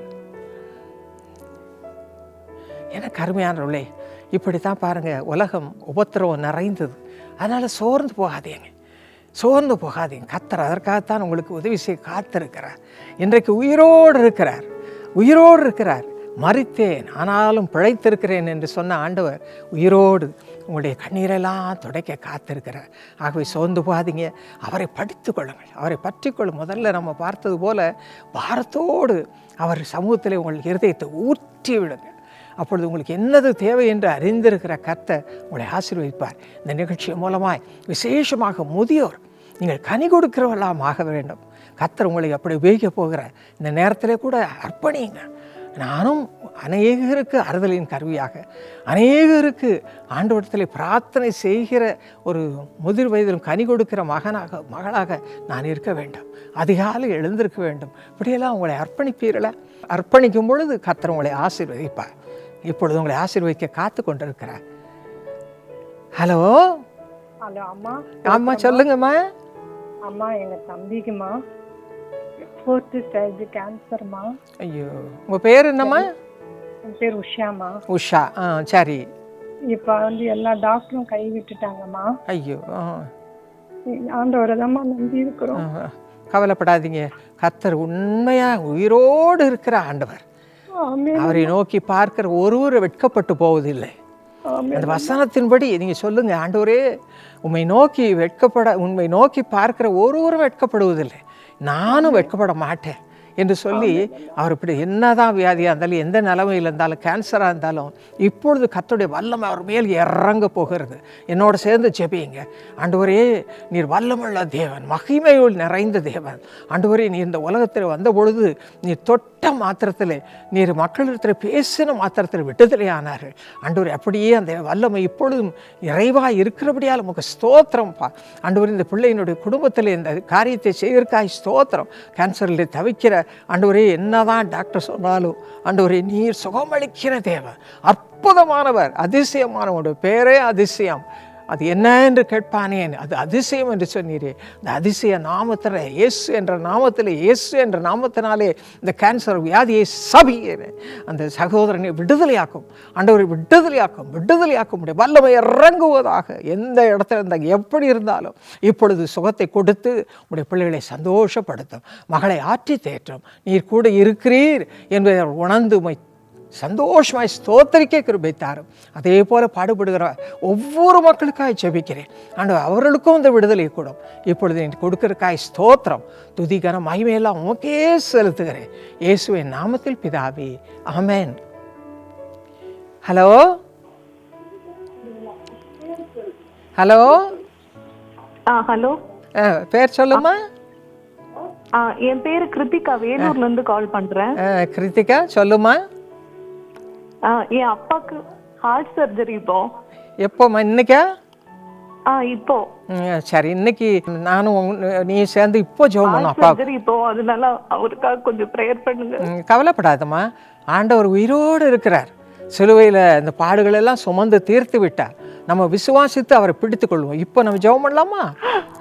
எனக்கு அருமையானவர்களே, இப்படி தான் பாருங்கள், உலகம் உபத்திரவம் நிறைந்தது. அதனால் சோர்ந்து போகாதீங்க, சோர்ந்து போகாதீங்க. கர்த்தர் அதற்காகத்தான் உங்களுக்கு உதவி செய்ய காத்திருக்கிறார். இன்றைக்கு உயிரோடு இருக்கிறார், உயிரோடு இருக்கிறார். மரித்தேன் ஆனாலும் பிழைத்திருக்கிறேன் என்று சொன்ன ஆண்டவர் உயிரோடு உங்களுடைய கண்ணீரெல்லாம் துடைக்க காத்திருக்கிறார். ஆகவே சோர்ந்து போகாதீங்க, அவரை படித்து கொள்ளுங்கள், அவரை பற்றி கொள்ளும். முதல்ல நம்ம பார்த்தது போல பாரத்தோடு அவர் சமூகத்தில் உங்கள் இருதயத்தை ஊற்றி விடுங்க. அப்பொழுது உங்களுக்கு என்னது தேவை என்று அறிந்திருக்கிற கர்த்தர் உங்களை ஆசீர்வதிப்பார். இந்த நிகழ்ச்சி மூலமாய் விசேஷமாக முதியோர் நீங்கள் கனி கொடுக்கிறவெல்லாம் ஆக வேண்டும். கர்த்தர் உங்களை அப்படி உபயோகிக்க போகிற இந்த நேரத்தில் கூட அர்ப்பணியுங்க. நானும் அநேகருக்கு ஆறுதலின் கருவியாக, அநேகருக்கு ஆண்டவரிடத்தில் பிரார்த்தனை செய்கிற ஒரு முதிர் வயதிலும் கனி கொடுக்கிற மகளாக நான் இருக்க வேண்டும். அதிகாலை எழுந்திருக்க வேண்டும். இப்படியெல்லாம் உங்களை அர்ப்பணிப்பீர்களா? அர்ப்பணிக்கும் பொழுது கர்த்தர் உங்களை ஆசீர்வதிப்பார். இப்பொழுது உங்களை ஆசீர்வதிக்க காத்து கொண்டிருக்கிறார். ஹலோ ஹலோ அம்மா. ஆமா, சொல்லுங்கம்மா. அம்மா, எங்க தம்பிக்குமா 4th ஸ்டேஜ் கேன்சர்மா. ஐயோ, உங்க பேர் என்னம்மா? என் பேர் உஷாமா. உஷா. சரி. இப்ப எல்லா டாக்டரும் கை விட்டுட்டாங்கம்மா. ஐயோ. ஆண்டவரை தான்மா நம்பி இருக்கிறோம். கவலைப்படாதீங்க, கர்த்தர் உண்மையா உயிரோடு இருக்கிற ஆண்டவர். அவரை நோக்கி பார்க்கிற ஒருவரை வெட்கப்பட்டு போவதில்லை. அந்த வசனத்தின்படி நீங்க சொல்லுங்க, ஆண்டவரே உம்மை நோக்கி பார்க்கிற ஒருவரும் வெட்கப்படுவதில்லை, நானும் வெட்கப்பட மாட்டேன் என்று சொல்லி அவர் இப்படி என்னதான் வியாதியாக இருந்தாலும், எந்த நிலைமையில் இருந்தாலும், கேன்சராக இருந்தாலும், இப்பொழுது கர்த்தருடைய வல்லமை அவர் மேல் இறங்க போகிறது. என்னோட சேர்ந்து ஜெபியுங்க. ஆண்டவரே, நீர் வல்லமுள்ள தேவன், மகிமையுள் நிறைந்த தேவன். ஆண்டவரே, நீர் இந்த உலகத்தில் வந்த பொழுது நீர் தொட்ட மாத்திரத்தில், நீர் மக்களிடத்தில் பேசின மாத்திரத்தில் விடுதலை ஆனார்கள். ஆண்டவரே, அப்படியே அந்த வல்லமை இப்பொழுதும் நிறைவாக இருக்கிறபடியால் உமக்கு ஸ்தோத்திரம்ப்பா. ஆண்டவரே, இந்த பிள்ளையினுடைய குடும்பத்தில் இந்த காரியத்தை செய்வதற்காக ஸ்தோத்திரம். கேன்சரில் தவிக்கிற ஆண்டவரே, என்னதான் டாக்டர் சொன்னாலும் ஆண்டவரே, நீர் சுகமளிக்கிற தேவன், அற்புதமானவர், அதிசயமானவர். பேரே அதிசயம். அது என்ன என்று கேட்பானேன், அது அதிசயம் என்று சொன்னீரே. இந்த அதிசய நாமத்தில், இயேசு என்ற நாமத்தில், இயேசு என்ற நாமத்தினாலே இந்த கேன்சர் வியாதியை சபிக்கிறேன். அந்த சகோதரனை விடுதலையாக்கும் ஆண்டவரை, விடுதலையாக்கும் முடியும். வல்லமை இறங்குவதாக. எந்த இடத்துல இருந்தால் எப்படி இருந்தாலும் இப்பொழுது சுகத்தை கொடுத்து உடைய பிள்ளைகளை சந்தோஷப்படுத்தும், மகளை ஆற்றி தேற்றும். நீர் கூட இருக்கிறீர் என்பதை உணர்ந்து சந்தோஷமாய் ஸ்தோத்தரிக்க கிருபை தாரும். அதே போல பாடுபடுகிற ஒவ்வொரு மக்களுக்காக ஜெபிக்கிறேன். ஆண்டவர், அவர்களுக்கும் இந்த விடுதலை கூடும். இப்பொழுது நீ கொடுக்கிறக்காய் ஸ்தோத்திரம், துதிகன மகிமையெல்லாம் உமக்கே செலுத்துகிறேன். இயேசுவின் நாமத்தில் பிதாவே, ஆமென். ஹலோ ஹலோ ஹலோ, பேர் சொல்லுமா? என் பேரு கிருத்திகா, வேலூர்ல இருந்து கால் பண்றேன். கிருத்திகா, சொல்லுமா. என் அப்பாக்கு ஹார்ட் சர்ஜரி இப்போ. எப்போம்மா? இன்னைக்கா? இப்போ. சரி, இன்னைக்கு நானும் நீ சேர்ந்து இப்போ ஜெபம் பண்ணும் அப்பா. இப்போ அதனால அவருக்காக கொஞ்சம் ப்ரேயர் பண்ணுங்க. கவலைப்படாதம்மா, ஆண்டவர் உயிரோடு இருக்கிறார். சிலுவையில் இந்த பாடுகள் எல்லாம் சுமந்து தீர்த்து விட்டார். நம்ம விசுவாசித்து அவரை பிடித்து கொள்வோம். இப்போ நம்ம ஜெபம் பண்ணலாமா?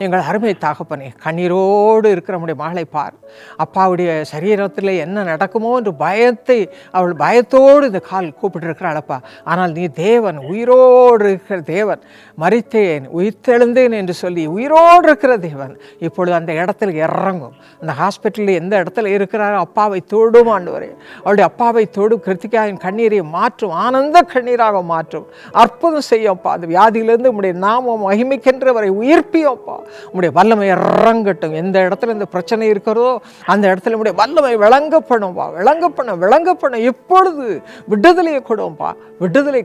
எங்கள் அருமை தகப்பனே, கண்ணீரோடு இருக்கிற நம்முடைய மகளை பார். அப்பாவுடைய சரீரத்தில் என்ன நடக்குமோ என்று அவள் பயத்தோடு இந்த கால் கூப்பிட்டுருக்கிறாளப்பா. ஆனால் நீ தேவன், உயிரோடு இருக்கிற தேவன். மரித்தேன் உயிர்த்தெழுந்தேன் என்று சொல்லி உயிரோடு இருக்கிற தேவன் இப்பொழுது அந்த இடத்துல இறங்கும். அந்த ஹாஸ்பிட்டலில் எந்த இடத்துல இருக்கிறாரோ அப்பாவை தொடும் ஆண்டவரே. அவளுடைய அப்பாவை தொடும். கிருத்திகாவின் கண்ணீரை மாற்றும், ஆனந்த கண்ணீராக மாற்றும். அற்புதம் செய்யப்பா. அந்த வியாதியிலிருந்து உம்முடைய நாமம் மகிமைக்கென்றவரை உயிர்ப்பியோப்பா. உம்முடைய வல்லமை இறங்கட்டும். எந்த இடத்துல இந்த பிரச்சனை இருக்கிறதோ அந்த இடத்துல உம்முடைய வல்லமை விளங்கப்படும்பா, விளங்கப்படும். எப்பொழுது விடுதலையை கொடுப்பா, விடுதலை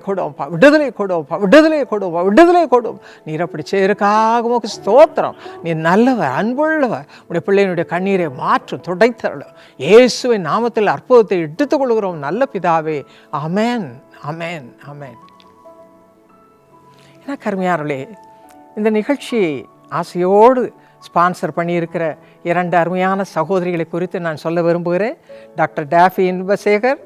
கொடும். நீர் அப்படி செய்யறதுக்காக உமக்கு ஸ்தோத்திரம். நீ நல்லவர், அன்புள்ளவர். உடைய பிள்ளையினுடைய கண்ணீரை மாற்றும், துடைத்தரலும். இயேசுவின் நாமத்தில் அற்புதத்தை எடுத்துக் கொள்கிறோம் நல்ல பிதாவே. ஆமென், ஆமென், ஆமென். ஏன்னா கருமையானவர்களே, இந்த நிகழ்ச்சியை ஆசையோடு ஸ்பான்சர் பண்ணியிருக்கிற 2 அருமையான சகோதரிகளை குறித்து நான் சொல்ல விரும்புகிறேன். டாக்டர் டேஃபி இன்பசேகர்,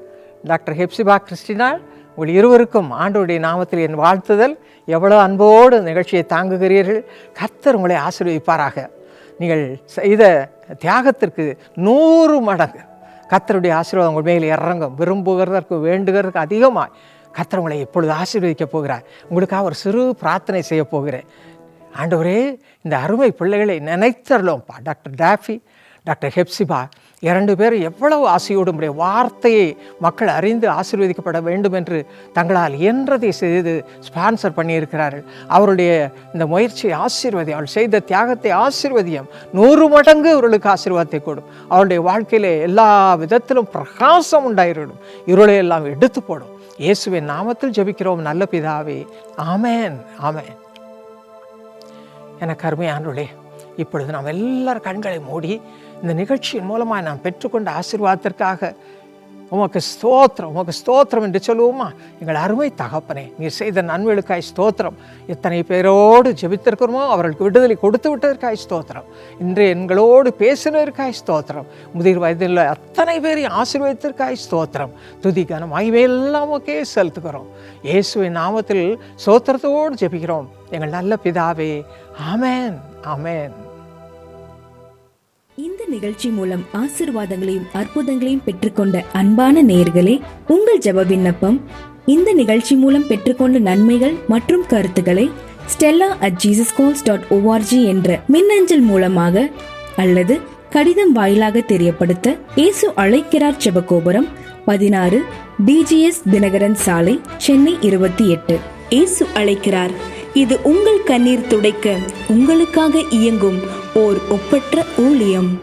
டாக்டர் ஹெப்சிபா கிறிஸ்டினால். உங்கள் இருவருக்கும் ஆண்டவருடைய நாமத்தில் என் வாழ்த்துதல். எவ்வளோ அன்போடு நிகழ்ச்சியை தாங்குகிறீர்கள். கர்த்தர் உங்களை ஆசீர்வதிப்பாராக. நீங்கள் செய்த தியாகத்திற்கு 100 மடங்கு கர்த்தருடைய ஆசீர்வாதம் உங்கள் மேல் இறங்கும். விரும்புகிறதற்கு வேண்டுகிறதுக்கு அதிகமாக கர்த்தர் உங்களை இப்பொழுது ஆசீர்வதிக்க போகிறார். உங்களுக்காக ஒரு சிறு பிரார்த்தனை செய்ய போகிறேன். ஆண்டவரே, இந்த அருமை பிள்ளைகளை நினைத்தரலோம்ப்பா. டாக்டர் டாஃபி, டாக்டர் ஹெப்சிபா 2 பேரும் எவ்வளவு ஆசையோடு வார்த்தையை மக்கள் அறிந்து ஆசீர்வதிக்கப்பட வேண்டும் என்று தங்களால் இயன்றதை செய்து ஸ்பான்சர் பண்ணியிருக்கிறார்கள். அவருடைய இந்த முயற்சியை ஆசீர்வதி, அவள் செய்த தியாகத்தை ஆசீர்வதியம் 100 மடங்கு அவர்களுக்கு ஆசீர்வாதத்தை கொடும். அவருடைய வாழ்க்கையிலே எல்லா விதத்திலும் பிரகாசம் உண்டாயிரும். இருளை எல்லாம் எடுத்து போடும். இயேசுவின் நாமத்தில் ஜெபிக்கிறோம் நல்ல பிதாவே, ஆமென், ஆமென். எனக்கு அருமையானவர்களே, இப்பொழுது நாம் எல்லார் கண்களை மூடி இந்த நிகழ்ச்சியின் மூலமாக நாம் பெற்றுக்கொண்ட ஆசீர்வாதத்திற்காக உமக்கு ஸ்தோத்திரம், உமக்கு ஸ்தோத்திரம் என்று சொல்லுவோமா? எங்கள் அருமை தகப்பனே, நீர் செய்த நன்மைகளுக்காய் ஸ்தோத்திரம். எத்தனை பேரோடு ஜெபித்திருக்கிறோமோ அவர்களுக்கு விடுதலை கொடுத்து விட்டதற்காய் ஸ்தோத்திரம். இன்று எங்களோடு பேசினதற்காய் ஸ்தோத்திரம். முதிர் வயதில் அத்தனை பேரையும் ஆசீர்வதித்திற்காய் ஸ்தோத்திரம். துதி கனம் மகிமையெல்லாம் உமக்கே செலுத்துகிறோம். இயேசுவின் நாமத்தில் ஸ்தோத்திரத்தோடு ஜெபிக்கிறோம் எங்கள் நல்ல பிதாவே, ஆமென், ஆமென். இந்த நிகழ்ச்சி மூலம் ஆசீர்வாதங்களையும் அற்புதங்களையும் பெற்றுக்கொண்ட அன்பான நேயர்களே, உங்கள் ஜெப விண்ணப்பம், இந்த நிகழ்ச்சி மூலம் பெற்றுக்கொண்ட நன்மைகள் மற்றும் கருத்துக்களை stella@jesuscalls.org என்ற மின்னஞ்சல் மூலமாக அல்லது கடிதம் வாயிலாக தெரியப்படுத்த இயேசு அழைக்கிறார் ஜெபகோபுரம் 16 DGS தினகரன் சாலை, சென்னை 28. இயேசு அழைக்கிறார். இது உங்கள் கண்ணீர் துடைக்க உங்களுக்காக இயங்கும் ஓர் ஒப்பற்ற ஊழியம்.